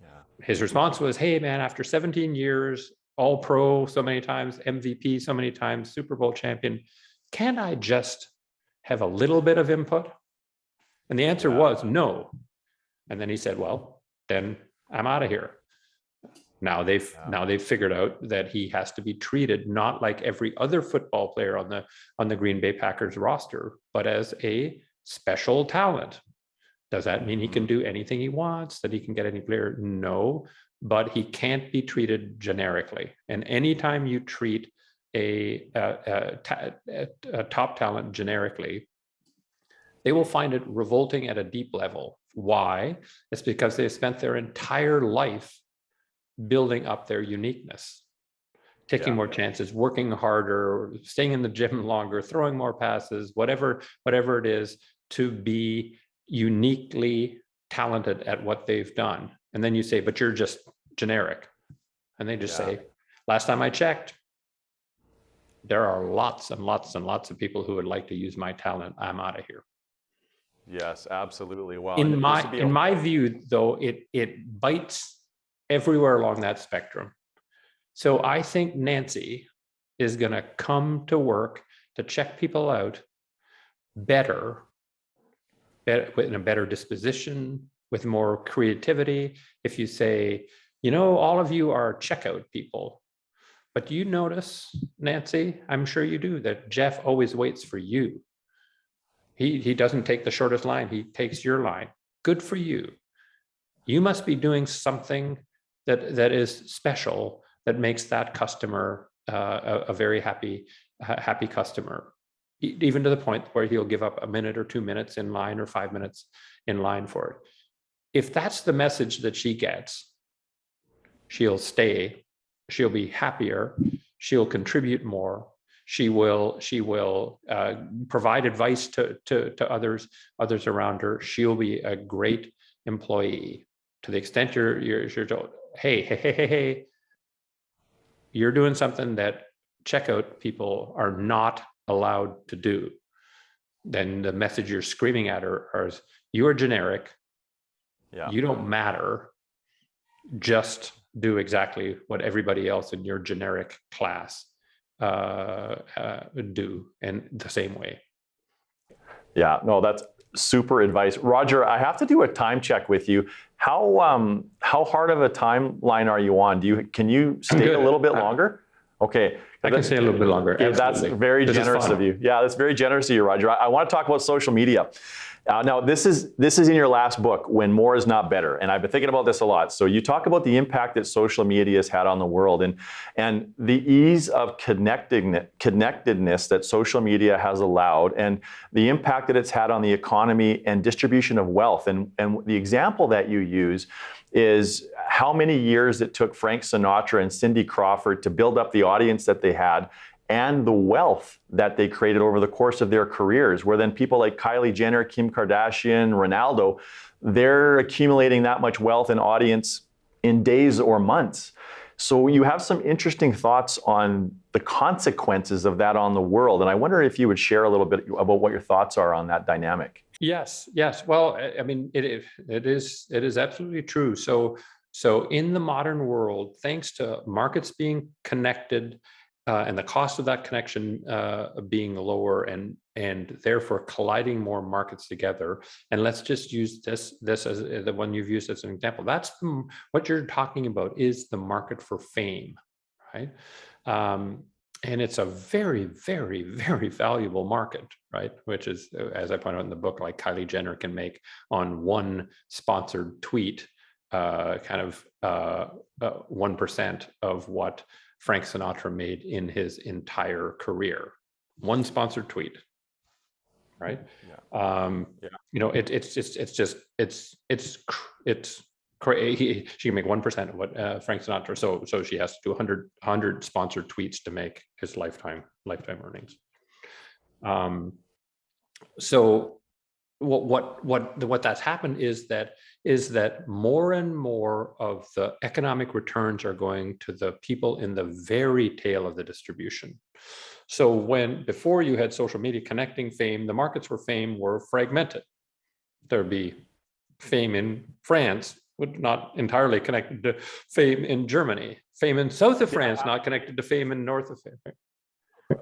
Yeah. His response was, hey, man, after 17 years, all pro so many times, MVP so many times, Super Bowl champion, can't I just have a little bit of input? And the answer was no. And then he said, well, then I'm out of here. Now they've figured out that he has to be treated not like every other football player on the Green Bay Packers roster, but as a special talent. Does that mean he can do anything he wants, that he can get any player? No, but he can't be treated generically. And anytime you treat a top talent generically, they will find it revolting at a deep level. Why? It's because they spent their entire life building up their uniqueness, taking more chances, working harder, staying in the gym longer, throwing more passes, whatever it is, to be uniquely talented at what they've done. And then you say, but you're just generic. And they just say, last time I checked, there are lots and lots and lots of people who would like to use my talent. I'm out of here. Yes, absolutely. Well, in my view, though, it bites everywhere along that spectrum. So I think Nancy is going to come to work to check people out better, in a better disposition, with more creativity. If you say, all of you are checkout people, but do you notice, Nancy, I'm sure you do, that Jeff always waits for you. He doesn't take the shortest line. He takes your line. Good for you. You must be doing something that is special, that makes that customer a very happy customer, even to the point where he'll give up a minute or 2 minutes in line or 5 minutes in line for it. If that's the message that she gets, she'll stay, she'll be happier, she'll contribute more, she will provide advice to others around her. She'll be a great employee. To the extent you're told, hey, you're doing something that checkout people are not allowed to do, then the message you're screaming at her is, you're generic, you don't matter, just do exactly what everybody else in your generic class do in the same way. Yeah, no, that's super advice. Roger, I have to do a time check with you. How hard of a timeline are you on? Can you stay a little bit longer? Okay. I can stay a little bit longer. Okay, that's very generous of you. Yeah, that's very generous of you, Roger. I want to talk about social media. Now, this is in your last book, When More Is Not Better, and I've been thinking about this a lot. So you talk about the impact that social media has had on the world, and the ease of connectedness that social media has allowed, and the impact that it's had on the economy and distribution of wealth. And the example that you use is how many years it took Frank Sinatra and Cindy Crawford to build up the audience that they had, and the wealth that they created over the course of their careers, where then people like Kylie Jenner, Kim Kardashian, Ronaldo, they're accumulating that much wealth and audience in days or months. So you have some interesting thoughts on the consequences of that on the world. And I wonder if you would share a little bit about what your thoughts are on that dynamic. Yes. Well, I mean, it is absolutely true. So in the modern world, thanks to markets being connected, and the cost of that connection being lower, and therefore colliding more markets together. And let's just use this as the one you've used as an example. That's what you're talking about, is the market for fame, right? And it's a very, very, very valuable market, right? Which is, as I point out in the book, like Kylie Jenner can make on one sponsored tweet, 1% of what Frank Sinatra made in his entire career. One sponsored tweet, right? Yeah. It's crazy. She can make 1% of what Frank Sinatra. So she has to do 100 sponsored tweets to make his lifetime earnings. So what that's happened is that more and more of the economic returns are going to the people in the very tail of the distribution. So before you had social media connecting fame, the markets for fame were fragmented. There'd be fame in France, but not entirely connected to fame in Germany. Fame in south of France, not connected to fame in north of France.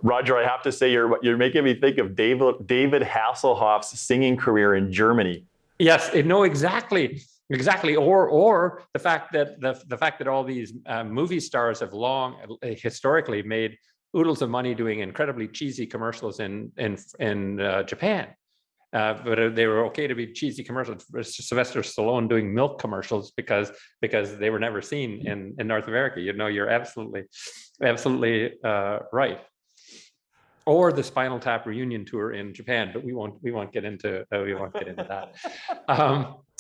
Roger, I have to say, you're making me think of David Hasselhoff's singing career in Germany. Yes, no, exactly. Or the fact that all these movie stars have long historically made oodles of money doing incredibly cheesy commercials in Japan. But they were okay to be cheesy commercials. Sylvester Stallone doing milk commercials because they were never seen in North America. You're absolutely right. Or the Spinal Tap reunion tour in Japan, but we won't get into that.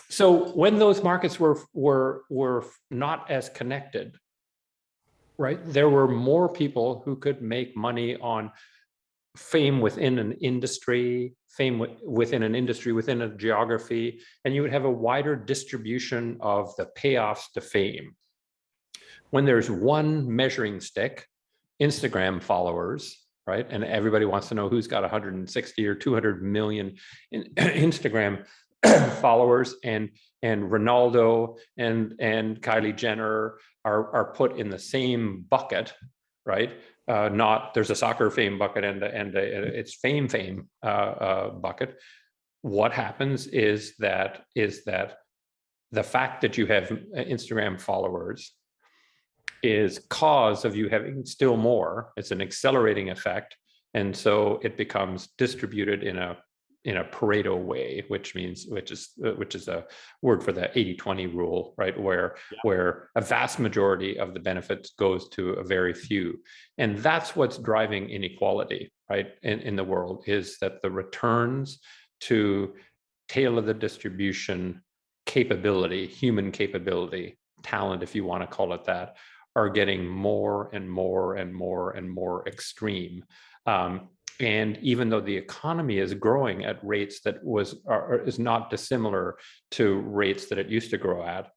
So when those markets were not as connected, right? There were more people who could make money on fame within an industry, within a geography, and you would have a wider distribution of the payoffs to fame. When there's one measuring stick, Instagram followers, right? And everybody wants to know who's got 160 or 200 million Instagram followers, and Ronaldo and Kylie Jenner are put in the same bucket, right? Not there's a soccer fame bucket and it's fame bucket. What happens is that the fact that you have Instagram followers is cause of you having still more. It's an accelerating effect, and so it becomes distributed in a Pareto way, which is a word for the 80-20 rule, right? Where a vast majority of the benefits goes to a very few, and that's what's driving inequality, right? In the world, is that the returns to tail of the distribution capability, human capability, talent, if you want to call it that, are getting more and more and more and more extreme. And even though the economy is growing at rates that is not dissimilar to rates that it used to grow at,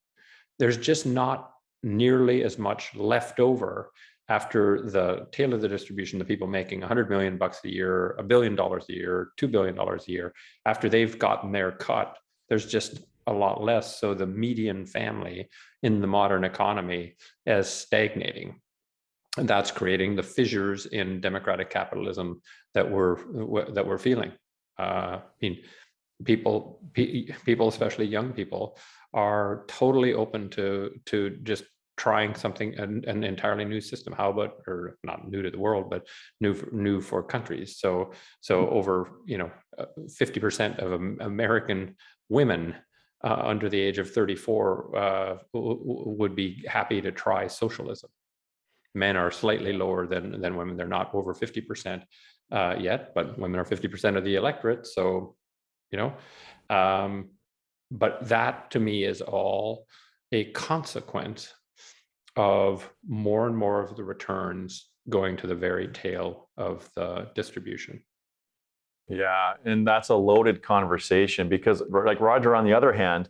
there's just not nearly as much left over after the tail of the distribution, the people making $100 million a year, $1 billion a year, $2 billion a year, after they've gotten their cut, there's just a lot less. So the median family in the modern economy is stagnating. And that's creating the fissures in democratic capitalism that we're feeling. I mean, people, especially young people, are totally open to just trying something, an entirely new system. How about, or not new to the world, but new for countries. So over 50% of American women under the age of 34 would be happy to try socialism. Men are slightly lower than women. They're not over 50% yet, but women are 50% of the electorate. So, but that to me is all a consequence of more and more of the returns going to the very tail of the distribution. Yeah, and that's a loaded conversation because, like Roger, on the other hand,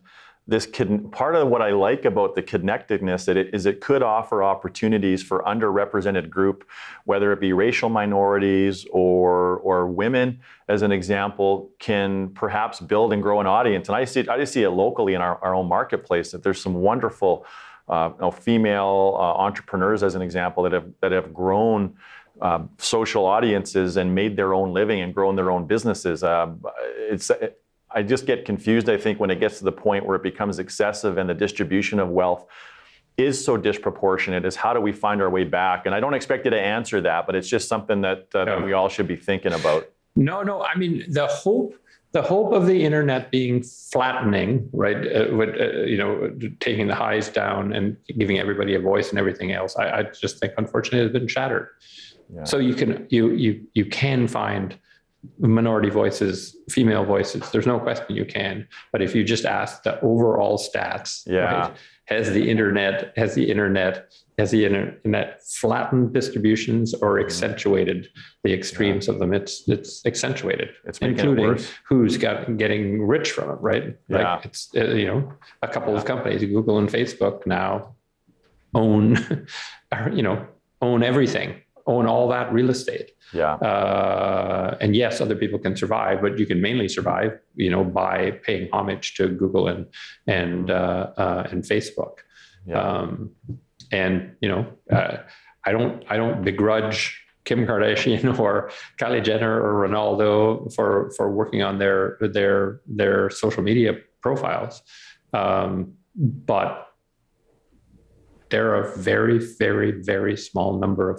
part of what I like about the connectedness is it could offer opportunities for underrepresented group, whether it be racial minorities or women, as an example, can perhaps build and grow an audience. And I just see it locally in our own marketplace that there's some wonderful female entrepreneurs, as an example, that have grown social audiences and made their own living and grown their own businesses. I just get confused, I think, when it gets to the point where it becomes excessive and the distribution of wealth is so disproportionate, is how do we find our way back? And I don't expect you to answer that, but it's just something that we all should be thinking about. No. I mean, the hope of the internet being flattening, right? Taking the highs down and giving everybody a voice and everything else. I just think, unfortunately, has been shattered. Yeah. So you can find minority voices, female voices. There's no question you can. But if you just ask the overall stats, right, has the internet flattened distributions or accentuated the extremes of them? It's accentuated. It's including who's getting rich from it, right? Yeah. Like it's a couple of companies, Google and Facebook, now own everything. Own all that real estate. Yeah. And yes, other people can survive, but you can mainly survive, by paying homage to Google and Facebook. Yeah. I don't begrudge Kim Kardashian or Kylie Jenner or Ronaldo for working on their social media profiles, but they're a very, very, very small number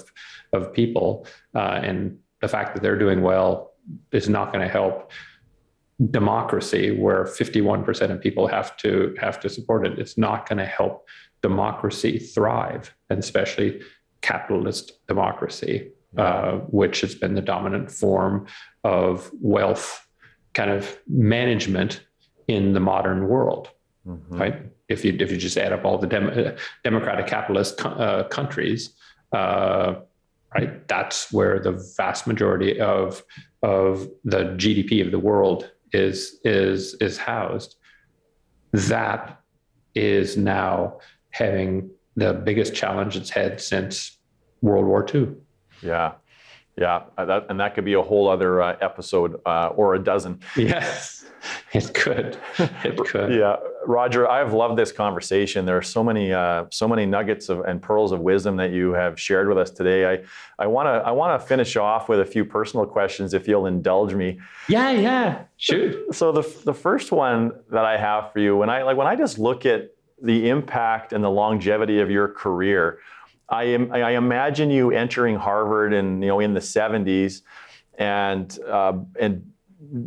of people, and the fact that they're doing well is not going to help democracy, where 51% of people have to support it. It's not going to help democracy thrive, and especially capitalist democracy, which has been the dominant form of wealth kind of management in the modern world, right? If you just add up all the democratic capitalist countries, right, that's where the vast majority of the GDP of the world is housed. That is now having the biggest challenge it's had since World War II. Yeah. That could be a whole other episode or a dozen. Yes, it could. It could. Yeah, Roger, I've loved this conversation. There are so many nuggets and pearls of wisdom that you have shared with us today. I want to finish off with a few personal questions, if you'll indulge me. Yeah, shoot. So the first one that I have for you, when I just look at the impact and the longevity of your career, I imagine you entering Harvard in the 70s, and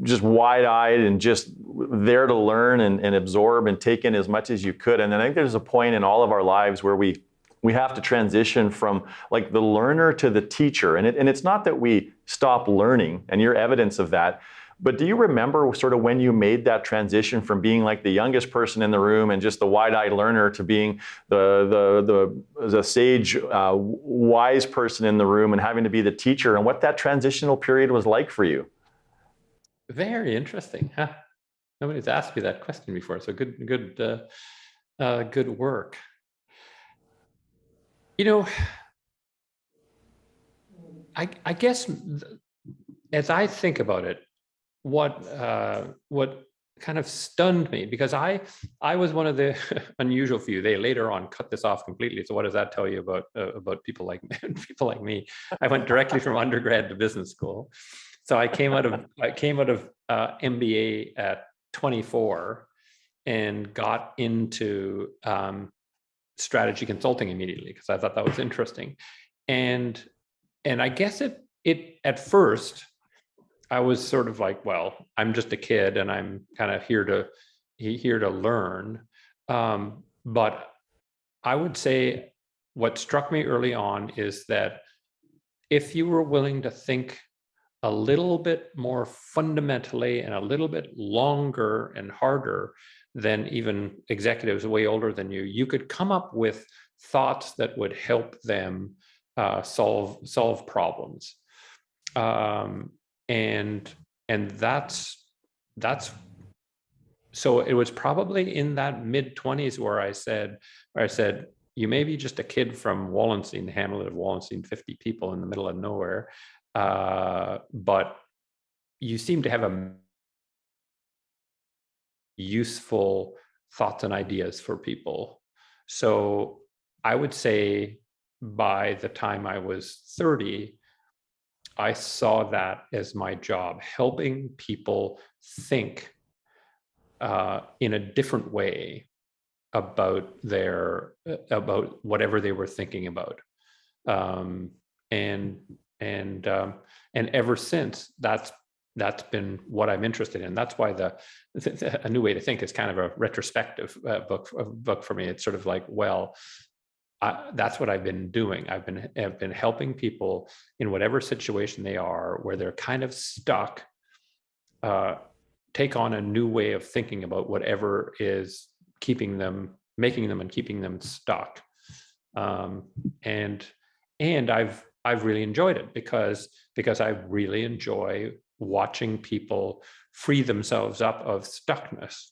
just wide-eyed and just there to learn and absorb and take in as much as you could. And then I think there's a point in all of our lives where we have to transition from like the learner to the teacher. And it's not that we stop learning, and you're evidence of that. But do you remember sort of when you made that transition from being like the youngest person in the room and just the wide-eyed learner to being the sage, wise person in the room and having to be the teacher, and what that transitional period was like for you? Very interesting, huh? Nobody's asked me that question before, so good work. I guess as I think about it, what kind of stunned me, because I was one of the unusual few. They later on cut this off completely. So what does that tell you about people like people like me? I went directly from undergrad to business school. So I came out of MBA at 24 and got into strategy consulting immediately because I thought that was interesting. And I guess it at first I was sort of like, well, I'm just a kid and I'm kind of here to learn. But I would say what struck me early on is that if you were willing to think a little bit more fundamentally and a little bit longer and harder than even executives way older than you, you could come up with thoughts that would help them solve problems. And that's so it was probably in that mid-20s where I said, you may be just a kid from Wallenstein, the hamlet of Wallenstein, 50 people in the middle of nowhere, but you seem to have a useful thoughts and ideas for people. So I would say by the time I was 30, I saw that as my job, helping people think in a different way about whatever they were thinking about, and ever since that's been what I'm interested in. That's why A New Way to Think is kind of a retrospective book for me. It's sort of like, well, that's what I've been doing. I've been helping people in whatever situation they are, where they're kind of stuck, take on a new way of thinking about whatever is making them and keeping them stuck. And I've really enjoyed it because I really enjoy watching people free themselves up of stuckness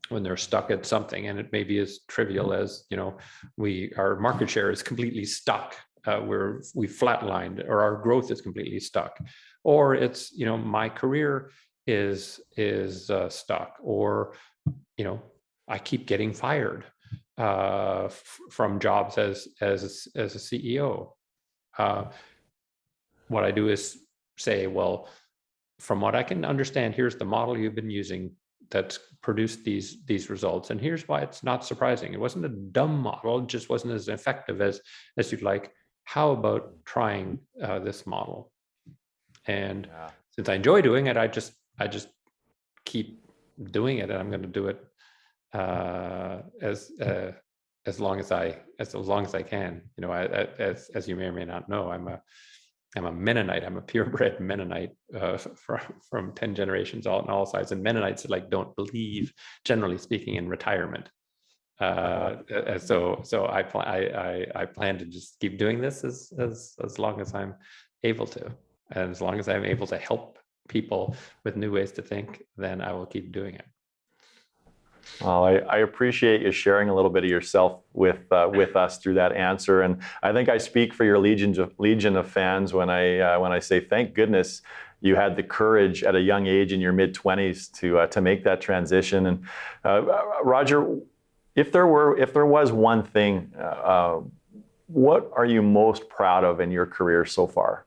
when they're stuck at something. And it may be as trivial as, our market share is completely stuck. We flatlined, or our growth is completely stuck, or it's, my career is stuck, or, I keep getting fired from jobs as a CEO. What I do is say, well, from what I can understand, here's the model you've been using that's produced these results, and here's why it's not surprising. It wasn't a dumb model; it just wasn't as effective as you'd like. How about trying this model? And since I enjoy doing it, I just keep doing it, and I'm going to do it as long as I can. As you may or may not know, I'm a Mennonite. I'm a purebred Mennonite from 10 generations on all sides. And Mennonites don't believe, generally speaking, in retirement. So I plan to just keep doing this as long as I'm able to, and as long as I'm able to help people with new ways to think, then I will keep doing it. Well, I appreciate you sharing a little bit of yourself with us through that answer, and I think I speak for your legion of fans when I say thank goodness you had the courage at a young age in your mid-20s to make that transition. And Roger, if there was one thing, what are you most proud of in your career so far?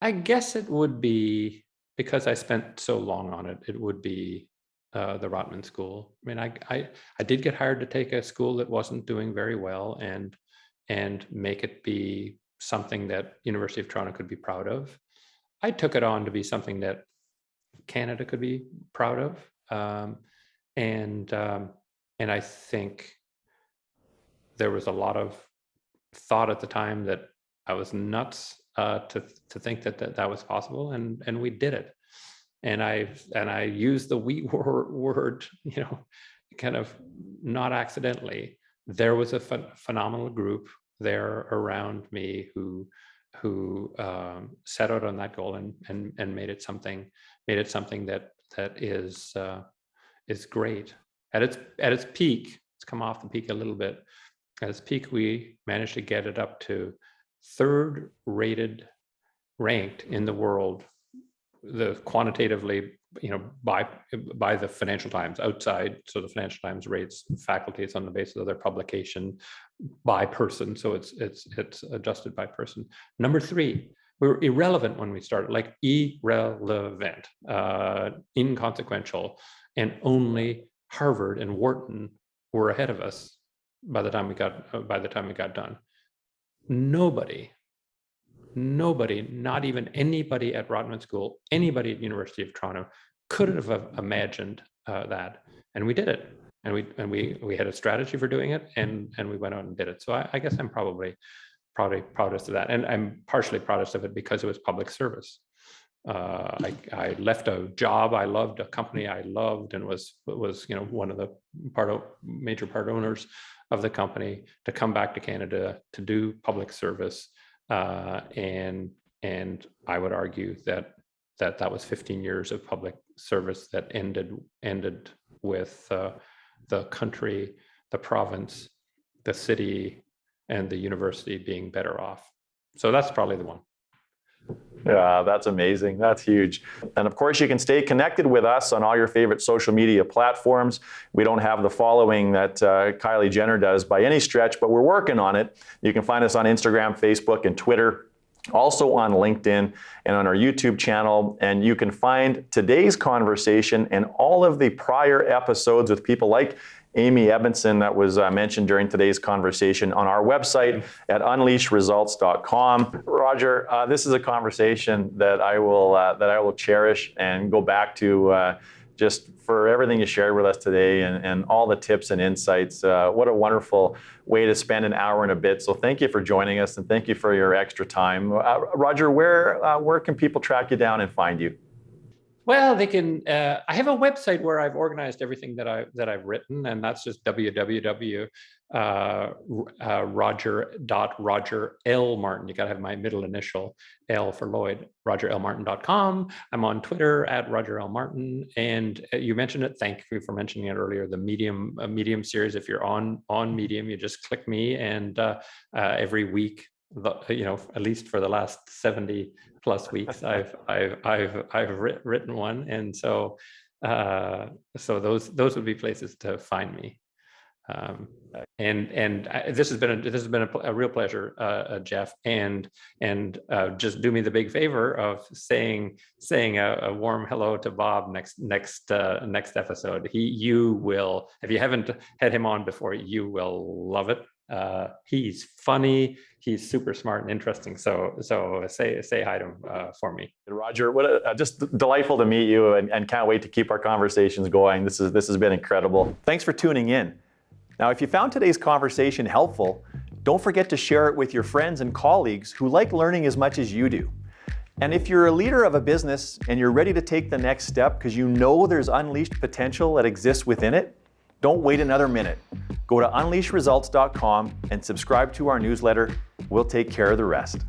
I guess it would be, because I spent so long on it, it would be the Rotman School. I mean, I did get hired to take a school that wasn't doing very well and make it be something that University of Toronto could be proud of. I took it on to be something that Canada could be proud of. And I think there was a lot of thought at the time that I was nuts to think that was possible, and we did it. And I used the we word, kind of not accidentally. There was a phenomenal group there around me who set out on that goal and made it something that is great. At its peak, it's come off the peak a little bit. At its peak, we managed to get it up to third ranked in the world, the quantitatively, by the Financial Times outside. So the Financial Times rates faculties on the basis of their publication by person. So it's adjusted by person. Number 3, we were irrelevant when we started, like irrelevant, inconsequential, and only Harvard and Wharton were ahead of us by the time we got done. Nobody, not even anybody at Rotman School, anybody at University of Toronto could have imagined that, and we did it. And we had a strategy for doing it, and we went out and did it. So I guess I'm probably proudest of that, and I'm partially proudest of it because it was public service. I left a job I loved, a company I loved, and was one of the major part owners of the company, to come back to Canada to do public service, and I would argue that was 15 years of public service that ended with the country, the province, the city, and the university being better off. So that's probably the one. Yeah, that's amazing. That's huge. And of course, you can stay connected with us on all your favorite social media platforms. We don't have the following that Kylie Jenner does by any stretch, but we're working on it. You can find us on Instagram, Facebook, and Twitter. Also on LinkedIn and on our YouTube channel. And you can find today's conversation and all of the prior episodes with people like Amy Ebenson that was mentioned during today's conversation on our website at unleashresults.com. Roger, this is a conversation that I will cherish and go back to just for everything you shared with us today and all the tips and insights. What a wonderful way to spend an hour and a bit. So thank you for joining us, and thank you for your extra time. Roger, where can people track you down and find you? Well, they can. I have a website where I've organized everything that I've written, and that's just www.roger.rogerlmartin. You got to have my middle initial, L for Lloyd. RogerLMartin.com. I'm on Twitter at RogerLMartin, and you mentioned it. Thank you for mentioning it earlier. The Medium series. If you're on Medium, you just click me, and every week, at least for the last 70 plus weeks, I've written one, and so those would be places to find me. This has been a real pleasure, Jeff, and just do me the big favor of saying a warm hello to Bob next episode. You will, if you haven't had him on before, you will love it. He's funny, he's super smart and interesting. So say hi to him for me. Roger, just delightful to meet you, and can't wait to keep our conversations going. This has been incredible. Thanks for tuning in. Now, if you found today's conversation helpful, don't forget to share it with your friends and colleagues who like learning as much as you do. And if you're a leader of a business and you're ready to take the next step because you know there's unleashed potential that exists within it, don't wait another minute. Go to unleashresults.com and subscribe to our newsletter. We'll take care of the rest.